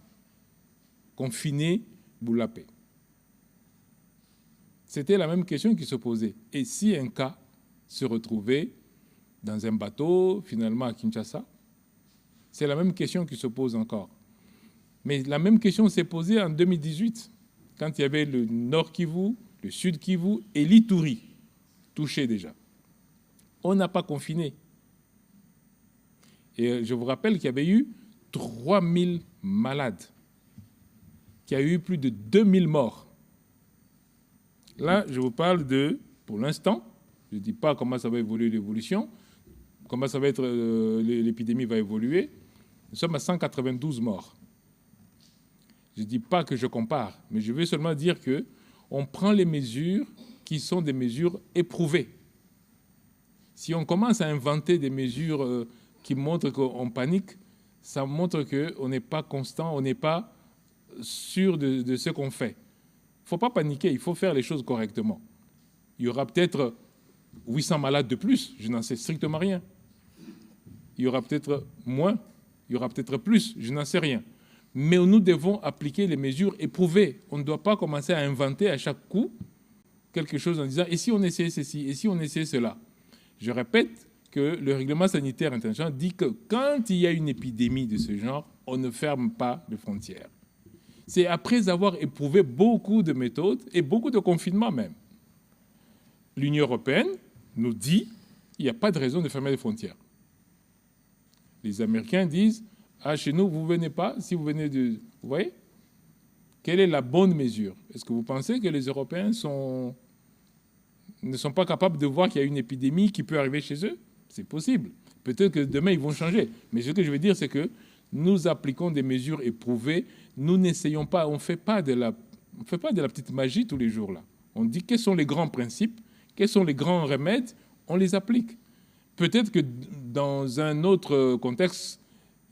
confiné Boulapé. C'était la même question qui se posait. Et si un cas se retrouvait dans un bateau, finalement à Kinshasa, c'est la même question qui se pose encore. Mais la même question s'est posée en 2018, quand il y avait le Nord Kivu, le Sud Kivu et l'Ituri touchés déjà. On n'a pas confiné. Et je vous rappelle qu'il y avait eu 3000 malades, qu'il y a eu plus de 2000 morts. Là, je vous parle de, pour l'instant, je ne dis pas comment ça va évoluer l'évolution, comment ça va être, l'épidémie va évoluer. Nous sommes à 192 morts. Je ne dis pas que je compare, mais je veux seulement dire qu'on prend les mesures qui sont des mesures éprouvées. Si on commence à inventer des mesures qui montrent qu'on panique, ça montre qu'on n'est pas constant, on n'est pas sûr de ce qu'on fait. Il ne faut pas paniquer, il faut faire les choses correctement. Il y aura peut-être 800 malades de plus, je n'en sais strictement rien. Il y aura peut-être moins, il y aura peut-être plus, je n'en sais rien. Mais nous devons appliquer les mesures éprouvées. On ne doit pas commencer à inventer à chaque coup quelque chose en disant « et si on essayait ceci, et si on essayait cela ?» Je répète que le règlement sanitaire international dit que quand il y a une épidémie de ce genre, on ne ferme pas les frontières. C'est après avoir éprouvé beaucoup de méthodes et beaucoup de confinements même. L'Union européenne nous dit qu'il n'y a pas de raison de fermer les frontières. Les Américains disent « ah, chez nous, vous ne venez pas, si vous venez de... » Vous voyez? Quelle est la bonne mesure? Est-ce que vous pensez que les Européens ne sont pas capables de voir qu'il y a une épidémie qui peut arriver chez eux? C'est possible. Peut-être que demain, ils vont changer. Mais ce que je veux dire, c'est que nous appliquons des mesures éprouvées. Nous n'essayons pas, on ne fait pas de la petite magie tous les jours là. On dit quels sont les grands principes, quels sont les grands remèdes, on les applique. Peut-être que dans un autre contexte,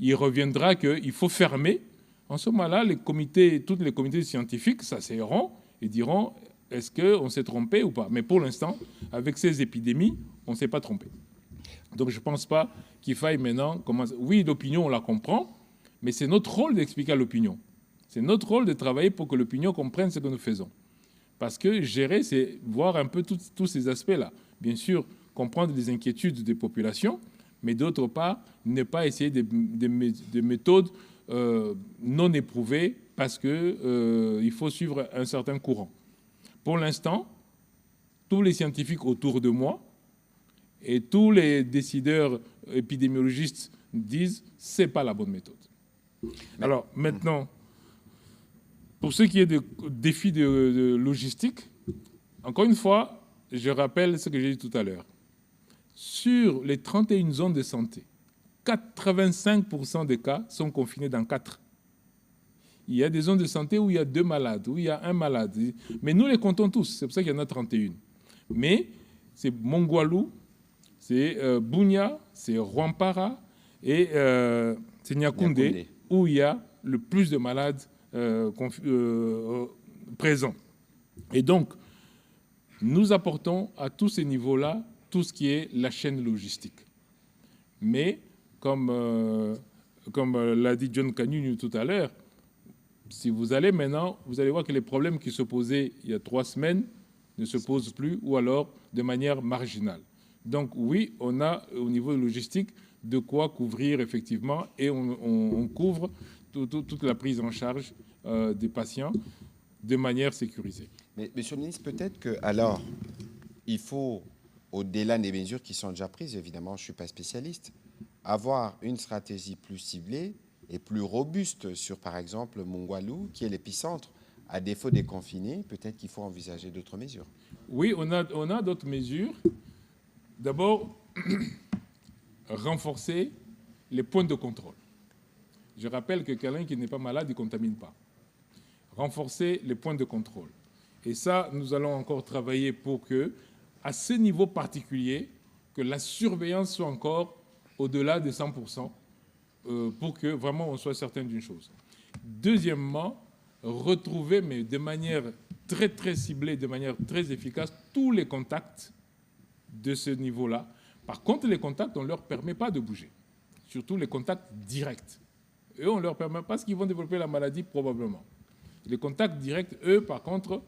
il reviendra qu'il faut fermer. En ce moment-là, tous les comités scientifiques s'asseuront et diront est-ce qu'on s'est trompé ou pas. Mais pour l'instant, avec ces épidémies, on ne s'est pas trompé. Donc je ne pense pas qu'il faille maintenant commencer. Oui, l'opinion, on la comprend, mais c'est notre rôle d'expliquer à l'opinion. C'est notre rôle de travailler pour que l'opinion comprenne ce que nous faisons. Parce que gérer, c'est voir un peu tous ces aspects-là. Bien sûr, comprendre les inquiétudes des populations, mais d'autre part, ne pas essayer des méthodes non éprouvées parce qu'il faut suivre un certain courant. Pour l'instant, tous les scientifiques autour de moi et tous les décideurs épidémiologistes disent que ce n'est pas la bonne méthode. Alors maintenant, pour ce qui est des défis de logistique, encore une fois, je rappelle ce que j'ai dit tout à l'heure. Sur les 31 zones de santé, 85% des cas sont confinés dans 4. Il y a des zones de santé où il y a 2 malades, où il y a 1 malade. Mais nous les comptons tous, c'est pour ça qu'il y en a 31. Mais c'est Mongwalu, c'est Bunia, c'est Rwampara et c'est Nyakoundé où il y a le plus de malades présents. Et donc, nous apportons à tous ces niveaux-là tout ce qui est la chaîne logistique. Mais, comme l'a dit John Kanyunyu tout à l'heure, si vous allez maintenant, vous allez voir que les problèmes qui se posaient il y a 3 semaines ne se posent plus ou alors de manière marginale. Donc oui, on a au niveau logistique de quoi couvrir effectivement et on couvre toute la prise en charge des patients de manière sécurisée. Mais Monsieur le ministre, peut-être que alors il faut, au-delà des mesures qui sont déjà prises, évidemment, je ne suis pas spécialiste, avoir une stratégie plus ciblée et plus robuste sur, par exemple, Mongwalu, qui est l'épicentre. À défaut des confinés, peut-être qu'il faut envisager d'autres mesures. Oui, on a d'autres mesures. D'abord, renforcer les points de contrôle. Je rappelle que quelqu'un qui n'est pas malade, il ne contamine pas. Renforcer les points de contrôle. Et ça, nous allons encore travailler pour que, à ce niveau particulier, que la surveillance soit encore au-delà de 100%, pour que vraiment on soit certain d'une chose. Deuxièmement, retrouver, mais de manière très très ciblée, de manière très efficace, tous les contacts de ce niveau-là. Par contre, les contacts, on ne leur permet pas de bouger, surtout les contacts directs. Eux, on leur permet parce qu'ils vont développer la maladie probablement. Les contacts directs, eux, par contre,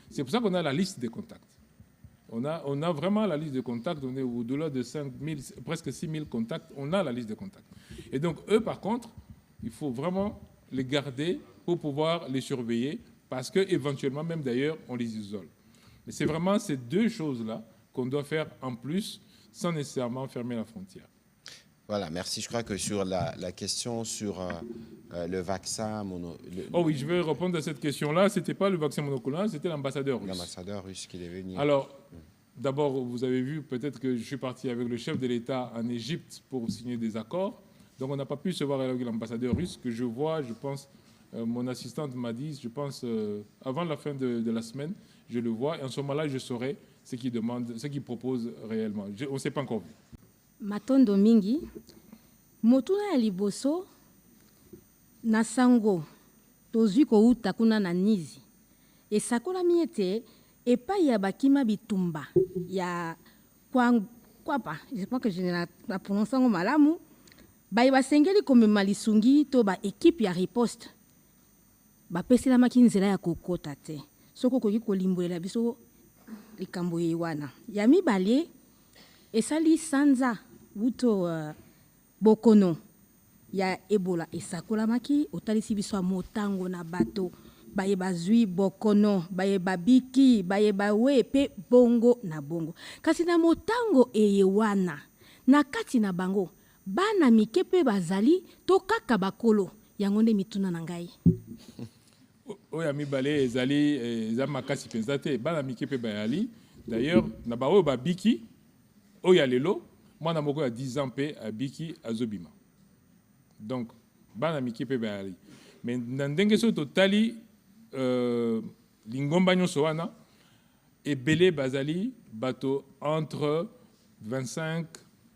c'est pour ça qu'on a la liste des contacts. On a vraiment la liste de contacts, on est au-delà de 5 000, presque 6 000 contacts, on a la liste de contacts. Et donc, eux, par contre, il faut vraiment les garder pour pouvoir les surveiller, parce qu'éventuellement, même d'ailleurs, on les isole. Mais c'est vraiment ces deux choses-là qu'on doit faire en plus, sans nécessairement fermer la frontière. Voilà, merci. Je crois que sur la question sur le vaccin Oh oui, je vais répondre à cette question-là. Ce n'était pas le vaccin monoclonal, c'était l'ambassadeur russe. L'ambassadeur russe qui devait venir. Alors, d'abord, vous avez vu peut-être que je suis parti avec le chef de l'État en Égypte pour signer des accords. Donc, on n'a pas pu se voir avec l'ambassadeur russe que je vois, je pense, mon assistante m'a dit, je pense, avant la fin de la semaine, je le vois. Et en ce moment-là, je saurai ce qu'il demande, ce qu'il propose réellement. On ne s'est pas encore vu. Matondo mingi, motuna ya liboso, na sango, tozwi kouta kuna na nizi. E sakola miete, e pa ya bakima bitumba, ya kwapa, je pense que je ne la prononce en malamu, ba sengeli komema lisungi to ba équipe ya riposte. Ba pesela makinzela ya kokota te. Soko koki kolimbolela biso likambo yewana. Ya mibale, esali sanza wuto bokono ya Ebola esakolamaki otalisi biso motango na bato baye bazwi bokono baye babiki baye bawe pe bongo na bongo kasi na motango eyewana na kati na bango bana mike pe bazali to kaka bakolo yango nde mituna na ngai oya mibale ezali eza makasi penza te bana mike pe bayali d'ailleurs na baoyo babiki oya lelo mwana moko ya 10 ans pe abiki azobima donc bana mike pe bayali mais na ndenge so totali lingomba nyonso wana ebele bazali bato entre 25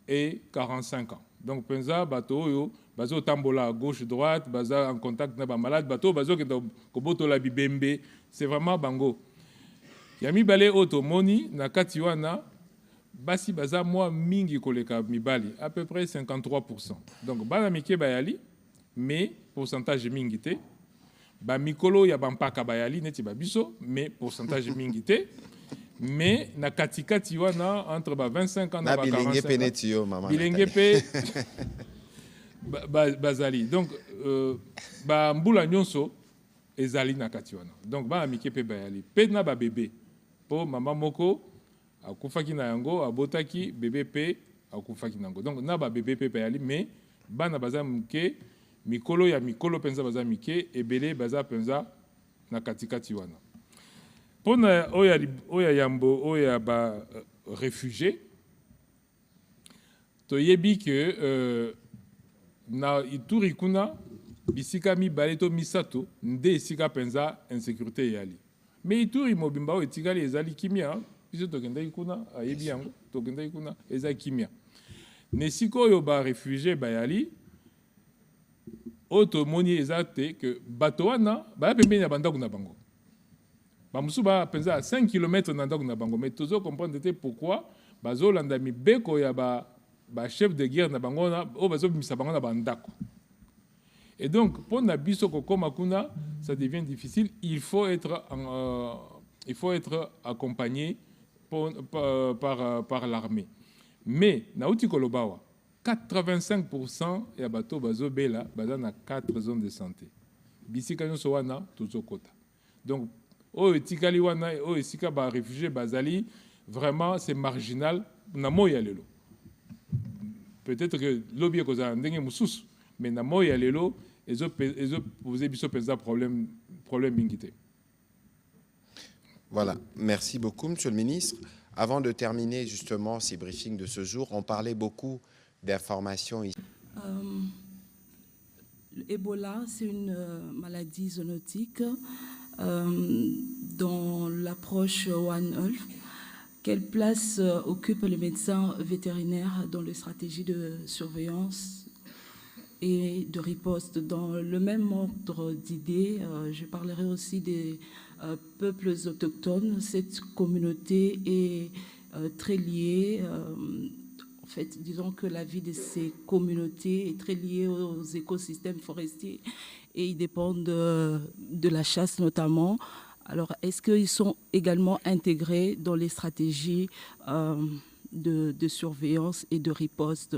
et 45 ans donc penza bato oyo bazo tambola à gauche droite baza en contact na ba malade bato bazo kenda kobotola bibembe c'est vraiment bango ya mibale oto moni na kati wana basi baza moi mingi koleka mibali à peu près 53%. Donc bana mike bayali mais pourcentage mingi te. Ba mikolo ya bampaka bayali neti babiso mais pourcentage mingi te. Mais na katikati wana entre ba 25 ans na ba 45 ans. Bilenge pe bazali. Donc ba mbula nyonso ezali na kati wana. Donc bana mike pe bayali. Pe na ba bébé. Po mama moko akufaki na yango abotaki bébé pe akufaki nango donc na ba bébé pe bayali mais bana baza mke mikolo ya mikolo penza baza mike ebele baza penza na katikati wana pona oya yambo oya ba réfugié to yebi que na Ituri kuna bisika mibale to misato nde esika penza insécurité yali mais Ituri mobimba o etikali ezali kimia biso tokendaki kuna ayebi yango tokendaki kuna eza kimia ne sikoyo ba réfugié bayali oyo tomoni eza te ke bato wana baya pembeni ya bandako na bango bamosusu bapenza à 5 km na ndako na bango mais tozo comprendre te pourquoi bazolanda mibeko ya ba chef de guerre na bango wana oyo bazobimisa bango na bandako et donc mpo na biso kokoma kuna ça devient difficile il faut être accompagné par l'armée. Mais, nauti kolobawa, 85% ya bato bazobela baza na 4 zones de santé. Bisika nyonso wana tozokota. Donc, o etikali wana o esika ba réfugiés bazali, vraiment c'est marginal na moya lelo. Peut-être que lobby koza ndenge mususu, mais na moya lelo ezo poser biso penza problème mingité. Voilà, merci beaucoup, Monsieur le Ministre. Avant de terminer justement ces briefings de ce jour, on parlait beaucoup d'informations ici. Ebola, c'est une maladie zoonotique dont l'approche One Health. Quelle place occupe le médecin vétérinaire dans les stratégies de surveillance et de riposte? Dans le même ordre d'idées, je parlerai aussi des peuples autochtones. Cette communauté est très liée, fait, disons que la vie de ces communautés est très liée aux écosystèmes forestiers et ils dépendent de la chasse notamment. Alors, est-ce qu'ils sont également intégrés dans les stratégies de surveillance et de riposte?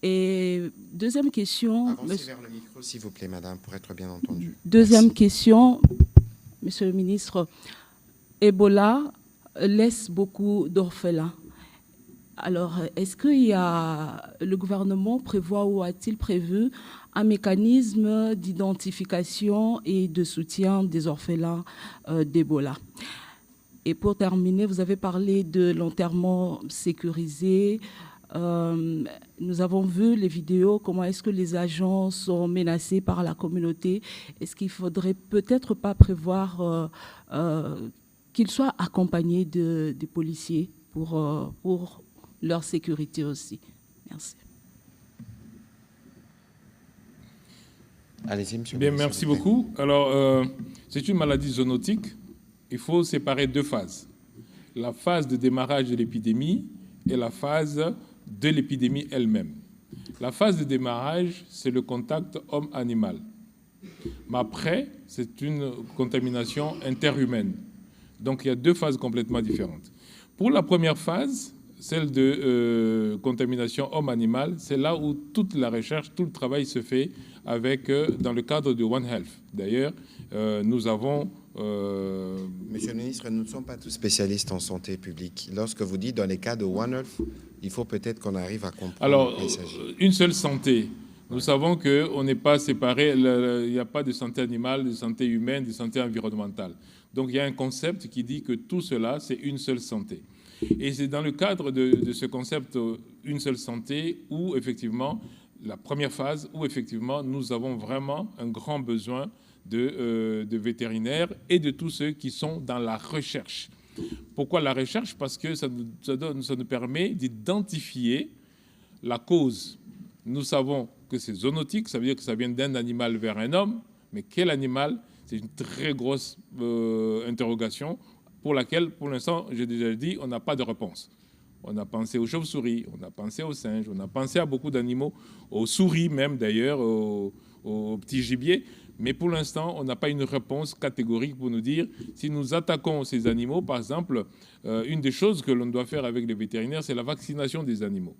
Et deuxième question... Avancez vers le micro, s'il vous plaît, madame, pour être bien entendu. Deuxième question, monsieur le ministre. Ebola laisse beaucoup d'orphelins. Alors, est-ce que le gouvernement prévoit ou a-t-il prévu un mécanisme d'identification et de soutien des orphelins d'Ebola? Et pour terminer, vous avez parlé de l'enterrement sécurisé. Nous avons vu les vidéos, comment est-ce que les agents sont menacés par la communauté. Est-ce qu'il ne faudrait peut-être pas prévoir qu'ils soient accompagnés des policiers pour leur sécurité aussi? Merci. Allez-y, monsieur. Bien, merci beaucoup. Alors, c'est une maladie zoonotique. Il faut séparer deux phases. La phase de démarrage de l'épidémie et la phase de l'épidémie elle-même. La phase de démarrage, c'est le contact homme-animal. Mais après, c'est une contamination interhumaine. Donc, il y a deux phases complètement différentes. Pour la première phase, celle de contamination homme-animal, c'est là où toute la recherche, tout le travail se fait dans le cadre de One Health. D'ailleurs, nous avons... Monsieur le ministre, nous ne sommes pas tous spécialistes en santé publique. Lorsque vous dites dans les cas de One Health, il faut peut-être qu'on arrive à comprendre. Alors, une seule santé. Nous savons qu'on n'est pas séparés, il n'y a pas de santé animale, de santé humaine, de santé environnementale. Donc, il y a un concept qui dit que tout cela, c'est une seule santé. Et c'est dans le cadre de ce concept une seule santé où, effectivement, la première phase, où, effectivement, nous avons vraiment un grand besoin de vétérinaires et de tous ceux qui sont dans la recherche. Pourquoi la recherche? Parce que ça nous permet d'identifier la cause. Nous savons que c'est zoonotique, ça veut dire que ça vient d'un animal vers un homme, mais quel animal? C'est une très grosse interrogation pour laquelle, pour l'instant, j'ai déjà dit, on n'a pas de réponse. On a pensé aux chauves-souris, on a pensé aux singes, on a pensé à beaucoup d'animaux, aux souris même d'ailleurs, aux petits gibiers, mais pour l'instant, on n'a pas une réponse catégorique pour nous dire si nous attaquons ces animaux. Par exemple, une des choses que l'on doit faire avec les vétérinaires, c'est la vaccination des animaux,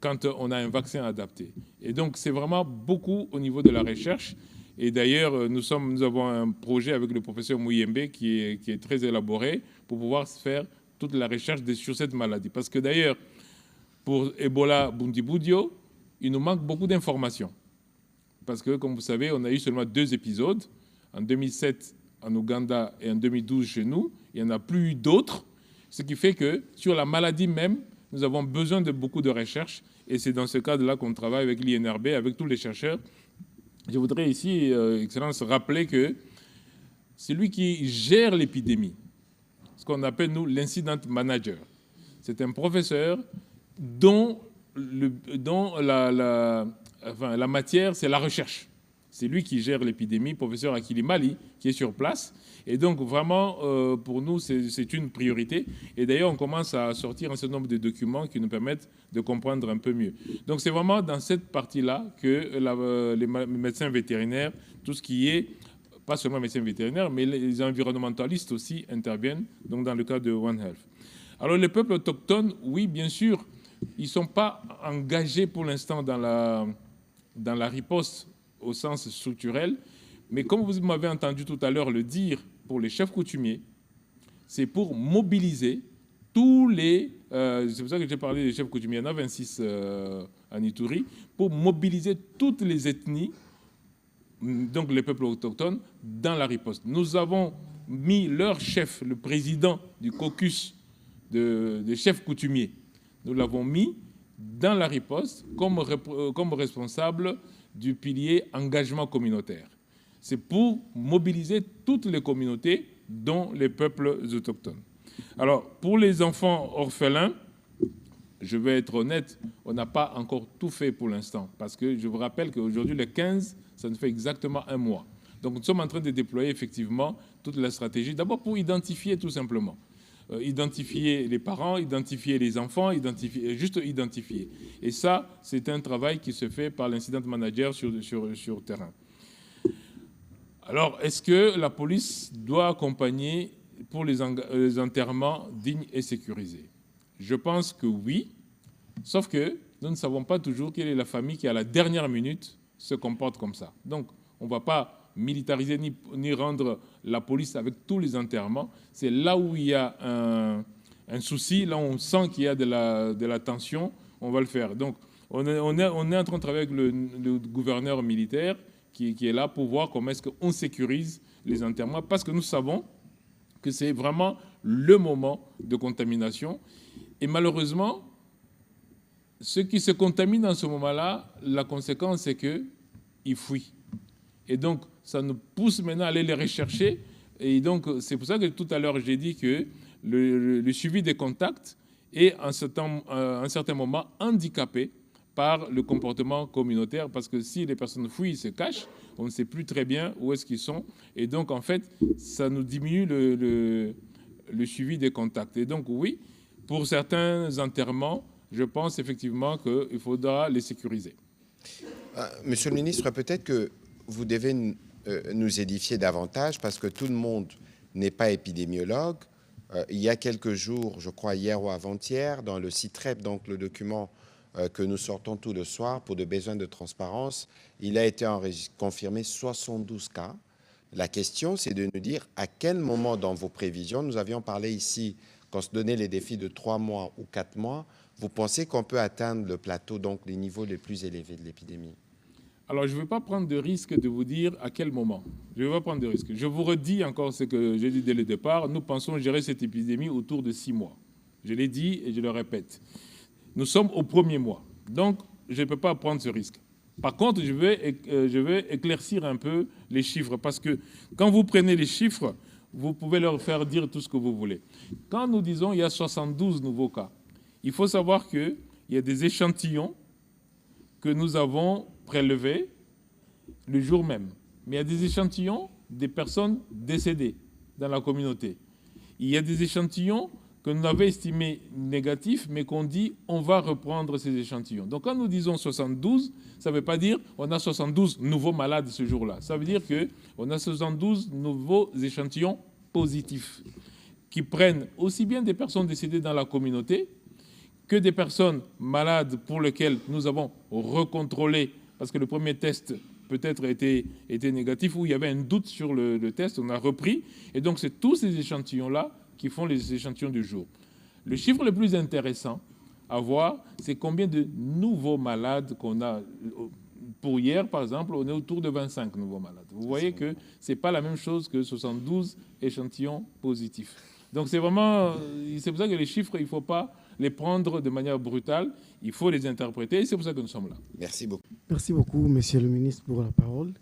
quand on a un vaccin adapté. Et donc, c'est vraiment beaucoup au niveau de la recherche. Et d'ailleurs, nous avons un projet avec le professeur Mouyembe qui est très élaboré pour pouvoir faire toute la recherche sur cette maladie. Parce que d'ailleurs, pour Ebola Bundibugyo, il nous manque beaucoup d'informations. Parce que, comme vous savez, on a eu seulement 2 épisodes, en 2007 en Ouganda et en 2012 chez nous. Il n'y en a plus eu d'autres, ce qui fait que sur la maladie même, nous avons besoin de beaucoup de recherches. Et c'est dans ce cadre-là qu'on travaille avec l'INRB, avec tous les chercheurs. Je voudrais ici, Excellence, rappeler que c'est lui qui gère l'épidémie, ce qu'on appelle, nous, l'incident manager. C'est un professeur dont la matière, c'est la recherche. C'est lui qui gère l'épidémie, professeur Akili Mali, qui est sur place. Et donc, vraiment, pour nous, c'est une priorité. Et d'ailleurs, on commence à sortir un certain nombre de documents qui nous permettent de comprendre un peu mieux. Donc, c'est vraiment dans cette partie-là que les médecins vétérinaires, tout ce qui est, pas seulement médecins vétérinaires, mais les environnementalistes aussi interviennent, donc dans le cadre de One Health. Alors, les peuples autochtones, oui, bien sûr, ils ne sont pas engagés pour l'instant dans la riposte au sens structurel, mais comme vous m'avez entendu tout à l'heure le dire pour les chefs coutumiers, c'est pour mobiliser tous les... c'est pour ça que j'ai parlé des chefs coutumiers, il y en a 26 en Ituri, pour mobiliser toutes les ethnies, donc les peuples autochtones, dans la riposte. Nous avons mis leur chef, le président du caucus des chefs coutumiers, nous l'avons mis dans la riposte comme responsable du pilier engagement communautaire. C'est pour mobiliser toutes les communautés, dont les peuples autochtones. Alors, pour les enfants orphelins, je vais être honnête, on n'a pas encore tout fait pour l'instant, parce que je vous rappelle qu'aujourd'hui, le 15, ça nous fait exactement 1 mois. Donc, nous sommes en train de déployer effectivement toute la stratégie, d'abord pour identifier tout simplement. identifier les parents, identifier les enfants, juste identifier. Et ça, c'est un travail qui se fait par l'incident manager sur terrain. Alors, est-ce que la police doit accompagner pour les enterrements dignes et sécurisés? Je pense que oui, sauf que nous ne savons pas toujours quelle est la famille qui, à la dernière minute, se comporte comme ça. Donc, on ne va pas militariser ni rendre la police avec tous les enterrements. C'est là où il y a un souci, là où on sent qu'il y a de la tension, on va le faire. Donc, on est en train de travailler avec le gouverneur militaire qui est là pour voir comment est-ce qu'on sécurise les enterrements, parce que nous savons que c'est vraiment le moment de contamination. Et malheureusement, ceux qui se contaminent en ce moment-là, la conséquence, c'est qu'ils fuient. Et donc, ça nous pousse maintenant à aller les rechercher. Et donc, c'est pour ça que tout à l'heure, j'ai dit que le suivi des contacts est, à un certain moment, handicapé par le comportement communautaire, parce que si les personnes fuient, ils se cachent, on ne sait plus très bien où est-ce qu'ils sont. Et donc, en fait, ça nous diminue le suivi des contacts. Et donc, oui, pour certains enterrements, je pense effectivement qu'il faudra les sécuriser. Monsieur le ministre, peut-être que vous devez nous édifier davantage, parce que tout le monde n'est pas épidémiologue. Il y a quelques jours, je crois hier ou avant-hier, dans le CITREP, donc le document que nous sortons tout le soir pour des besoins de transparence, il a été confirmé 72 cas. La question, c'est de nous dire à quel moment dans vos prévisions, nous avions parlé ici, quand on se donnait les défis de 3 mois ou 4 mois, vous pensez qu'on peut atteindre le plateau, donc les niveaux les plus élevés de l'épidémie? Alors, je ne veux pas prendre de risque de vous dire à quel moment. Je ne veux pas prendre de risque. Je vous redis encore ce que j'ai dit dès le départ. Nous pensons gérer cette épidémie autour de 6 mois. Je l'ai dit et je le répète. Nous sommes au 1er mois. Donc, je ne peux pas prendre ce risque. Par contre, je vais éclaircir un peu les chiffres, parce que quand vous prenez les chiffres, vous pouvez leur faire dire tout ce que vous voulez. Quand nous disons qu'il y a 72 nouveaux cas, il faut savoir qu'il y a des échantillons que nous avons prélevés le jour même. Mais il y a des échantillons des personnes décédées dans la communauté. Il y a des échantillons que nous avons estimés négatifs, mais qu'on dit on va reprendre ces échantillons. Donc quand nous disons 72, ça ne veut pas dire on a 72 nouveaux malades ce jour-là. Ça veut dire qu'on a 72 nouveaux échantillons positifs qui prennent aussi bien des personnes décédées dans la communauté que des personnes malades pour lesquelles nous avons recontrôlé, parce que le premier test peut-être était négatif, où il y avait un doute sur le test, on a repris. Et donc c'est tous ces échantillons-là qui font les échantillons du jour. Le chiffre le plus intéressant à voir, c'est combien de nouveaux malades qu'on a. Pour hier, par exemple, on est autour de 25 nouveaux malades. Vous voyez que ce n'est pas la même chose que 72 échantillons positifs. Donc c'est vraiment, c'est pour ça que les chiffres, il ne faut pas les prendre de manière brutale, il faut les interpréter, et c'est pour ça que nous sommes là. Merci beaucoup. Merci beaucoup, Monsieur le ministre, pour la parole.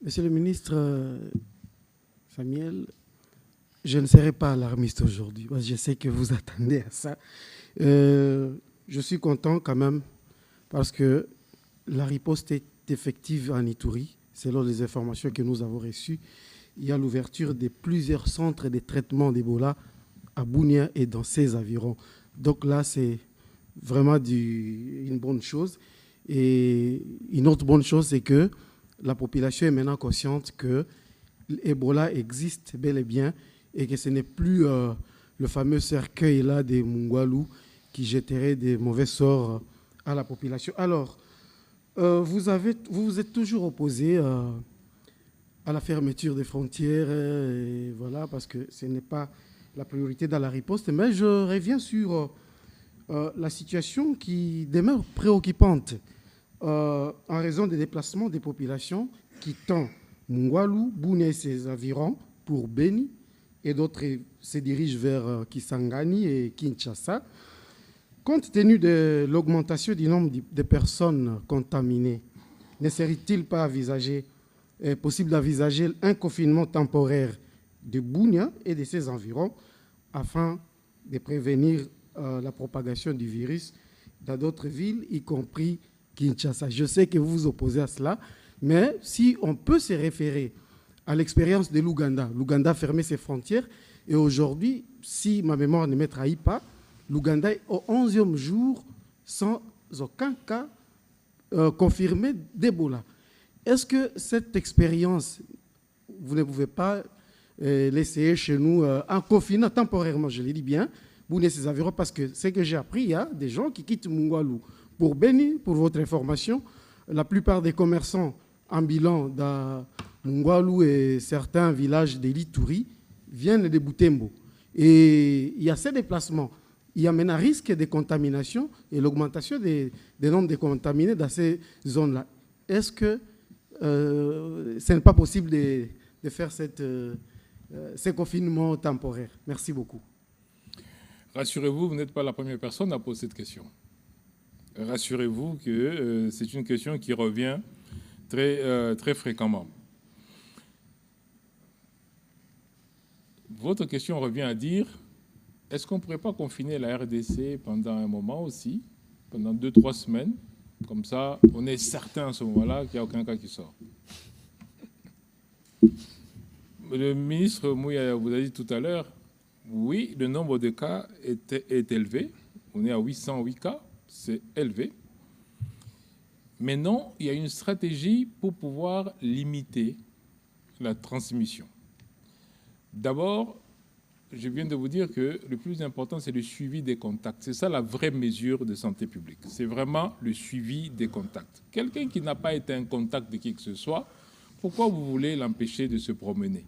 Monsieur le ministre Samuel, je ne serai pas alarmiste aujourd'hui, parce que je sais que vous attendez à ça. Je suis content quand même, parce que la riposte est effective en Ituri, selon les informations que nous avons reçues. Il y a l'ouverture de plusieurs centres de traitement d'Ebola à Bunia et dans ses environs. Donc là, c'est vraiment une bonne chose. Et une autre bonne chose, c'est que la population est maintenant consciente que l'Ebola existe bel et bien et que ce n'est plus le fameux cercueil-là des Mungwalu qui jetterait des mauvais sorts à la population. Alors, vous vous êtes toujours opposé à la fermeture des frontières, et voilà, parce que ce n'est pas la priorité dans la riposte. Mais je reviens sur la situation qui demeure préoccupante en raison des déplacements des populations quittant Mungwalu, Bunia et ses environs pour Beni, et d'autres se dirigent vers Kisangani et Kinshasa. Compte tenu de l'augmentation du nombre de personnes contaminées, ne serait-il pas possible d'envisager un confinement temporaire de Bunia et de ses environs afin de prévenir la propagation du virus dans d'autres villes, y compris Kinshasa? Je sais que vous vous opposez à cela, mais si on peut se référer à l'expérience de l'Ouganda, l'Ouganda a fermé ses frontières Et aujourd'hui, si ma mémoire ne me trahit pas, l'Ouganda est au 11e jour sans aucun cas confirmé d'Ebola. Est-ce que cette expérience, vous ne pouvez pas l'essayer chez nous en confinant temporairement, je le dis bien, vous ces environs, parce que ce que j'ai appris, il y a des gens qui quittent Mungwalu. Pour Beni, pour votre information, la plupart des commerçants ambulants dans Mungwalu et certains villages de l'Ituri viennent de Butembo. Et il y a ces déplacements. Il y a maintenant un risque de contamination et l'augmentation des nombres de contaminés dans ces zones-là. Est-ce que ce n'est pas possible de faire ces confinements temporaires? Merci beaucoup. Rassurez-vous, vous n'êtes pas la première personne à poser cette question. Rassurez-vous que c'est une question qui revient très fréquemment. Votre question revient à dire, est-ce qu'on ne pourrait pas confiner la RDC pendant un moment aussi, pendant 2-3 semaines, comme ça, on est certain à ce moment-là qu'il n'y a aucun cas qui sort. Le ministre Mouya vous a dit tout à l'heure, oui, le nombre de cas est élevé. On est à 808 cas, c'est élevé. Mais non, il y a une stratégie pour pouvoir limiter la transmission. D'abord, je viens de vous dire que le plus important, c'est le suivi des contacts. C'est ça la vraie mesure de santé publique. C'est vraiment le suivi des contacts. Quelqu'un qui n'a pas été en contact de qui que ce soit, pourquoi vous voulez l'empêcher de se promener?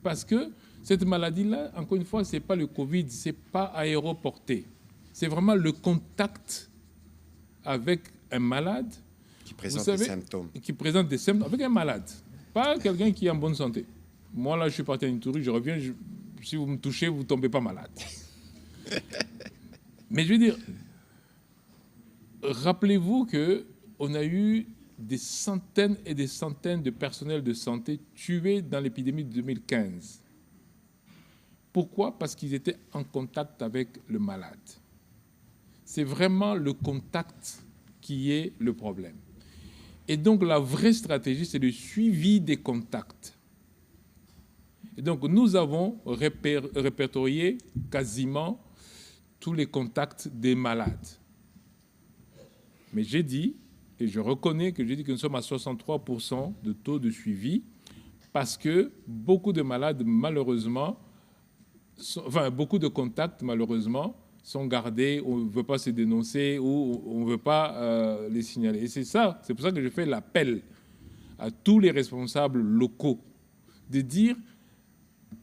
Parce que cette maladie-là, encore une fois, ce n'est pas le Covid, ce n'est pas aéroporté. C'est vraiment le contact avec un malade qui présente des symptômes. Qui présente des symptômes avec un malade, pas quelqu'un qui est en bonne santé. Moi, là, je suis parti à une tourisme, je reviens, si vous me touchez, vous ne tombez pas malade. Mais je veux dire, rappelez-vous qu'on a eu des centaines et des centaines de personnels de santé tués dans l'épidémie de 2015. Pourquoi? Parce qu'ils étaient en contact avec le malade. C'est vraiment le contact qui est le problème. Et donc, la vraie stratégie, c'est le suivi des contacts. Et donc, nous avons répertorié quasiment tous les contacts des malades. Mais j'ai dit, et je reconnais que j'ai dit que nous sommes à 63% de taux de suivi, parce que beaucoup de malades, malheureusement, beaucoup de contacts, malheureusement, sont gardés, on ne veut pas se dénoncer ou on ne veut pas les signaler. Et c'est pour ça que je fais l'appel à tous les responsables locaux de dire,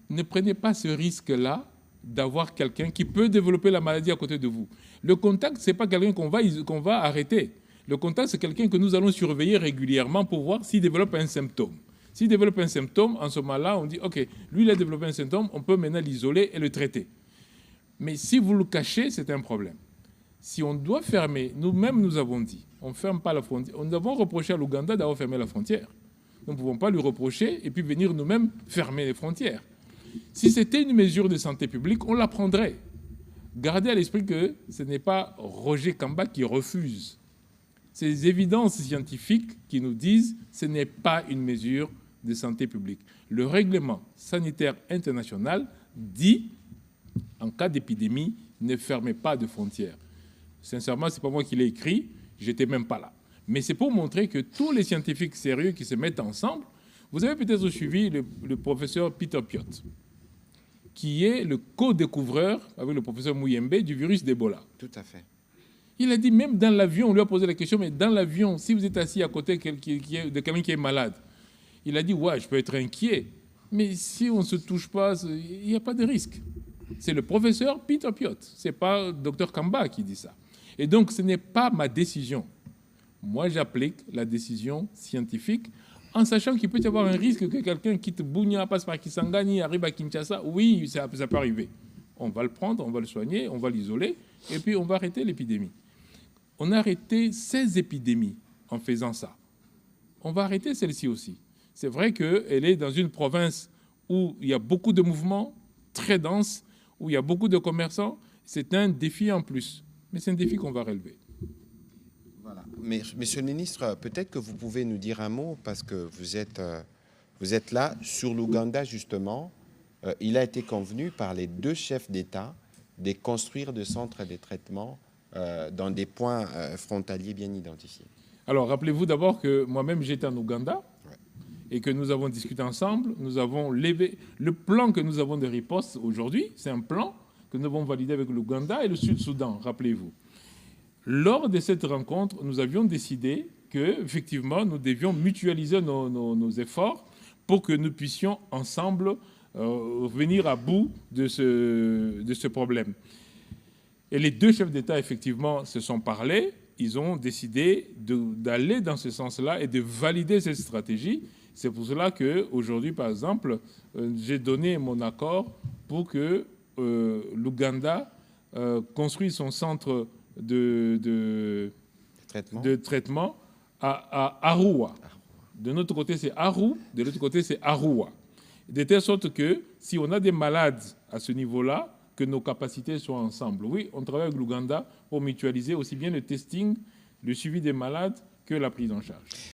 ne prenez pas ce risque-là d'avoir quelqu'un qui peut développer la maladie à côté de vous. Le contact, ce n'est pas quelqu'un qu'on va arrêter. Le contact, c'est quelqu'un que nous allons surveiller régulièrement pour voir s'il développe un symptôme. S'il développe un symptôme, en ce moment-là, on dit, OK, lui, il a développé un symptôme, on peut maintenant l'isoler et le traiter. Mais si vous le cachez, c'est un problème. Si on doit fermer, nous-mêmes, nous avons dit, on ne ferme pas la frontière. Nous avons reproché à l'Ouganda d'avoir fermé la frontière. Nous ne pouvons pas lui reprocher et puis venir nous-mêmes fermer les frontières. Si c'était une mesure de santé publique, on la prendrait. Gardez à l'esprit que ce n'est pas Roger Kamba qui refuse. C'est les évidences scientifiques qui nous disent que ce n'est pas une mesure de santé publique. Le règlement sanitaire international dit, en cas d'épidémie, ne fermez pas de frontières. Sincèrement, ce n'est pas moi qui l'ai écrit, je n'étais même pas là. Mais c'est pour montrer que tous les scientifiques sérieux qui se mettent ensemble, vous avez peut-être suivi le professeur Peter Piot, qui est le co-découvreur, avec le professeur Mouyembe, du virus d'Ebola. Tout à fait. Il a dit, même dans l'avion, on lui a posé la question, mais dans l'avion, si vous êtes assis à côté de quelqu'un qui est malade, il a dit, ouais, je peux être inquiet, mais si on ne se touche pas, il n'y a pas de risque. C'est le professeur Peter Piot, ce n'est pas Dr Kamba qui dit ça. Et donc, ce n'est pas ma décision. Moi, j'applique la décision scientifique en sachant qu'il peut y avoir un risque que quelqu'un quitte Bunia, passe par Kisangani, arrive à Kinshasa. Oui, ça peut arriver. On va le prendre, on va le soigner, on va l'isoler, et puis on va arrêter l'épidémie. On a arrêté 16 épidémies en faisant ça. On va arrêter celle-ci aussi. C'est vrai qu'elle est dans une province où il y a beaucoup de mouvements, très dense, où il y a beaucoup de commerçants. C'est un défi en plus, mais c'est un défi qu'on va relever. Voilà. Mais, monsieur le ministre, peut-être que vous pouvez nous dire un mot, parce que vous êtes là, sur l'Ouganda, justement. il a été convenu par les 2 chefs d'État de construire des centres de traitement dans des points frontaliers bien identifiés. Alors, rappelez-vous d'abord que moi-même, j'étais en Ouganda et que nous avons discuté ensemble. Nous avons levé le plan que nous avons de riposte aujourd'hui. C'est un plan que nous avons validé avec l'Ouganda et le Sud-Soudan, rappelez-vous. Lors de cette rencontre, nous avions décidé qu'effectivement, nous devions mutualiser nos efforts pour que nous puissions ensemble venir à bout de ce problème. Et les 2 chefs d'État, effectivement, se sont parlé. Ils ont décidé d'aller dans ce sens-là et de valider cette stratégie. C'est pour cela qu'aujourd'hui, par exemple, j'ai donné mon accord pour que l'Ouganda construise son centre de traitement à Arua. De notre côté, c'est Aru, de l'autre côté, c'est Arua. De telle sorte que si on a des malades à ce niveau-là, que nos capacités soient ensemble. Oui, on travaille avec l'Ouganda pour mutualiser aussi bien le testing, le suivi des malades que la prise en charge.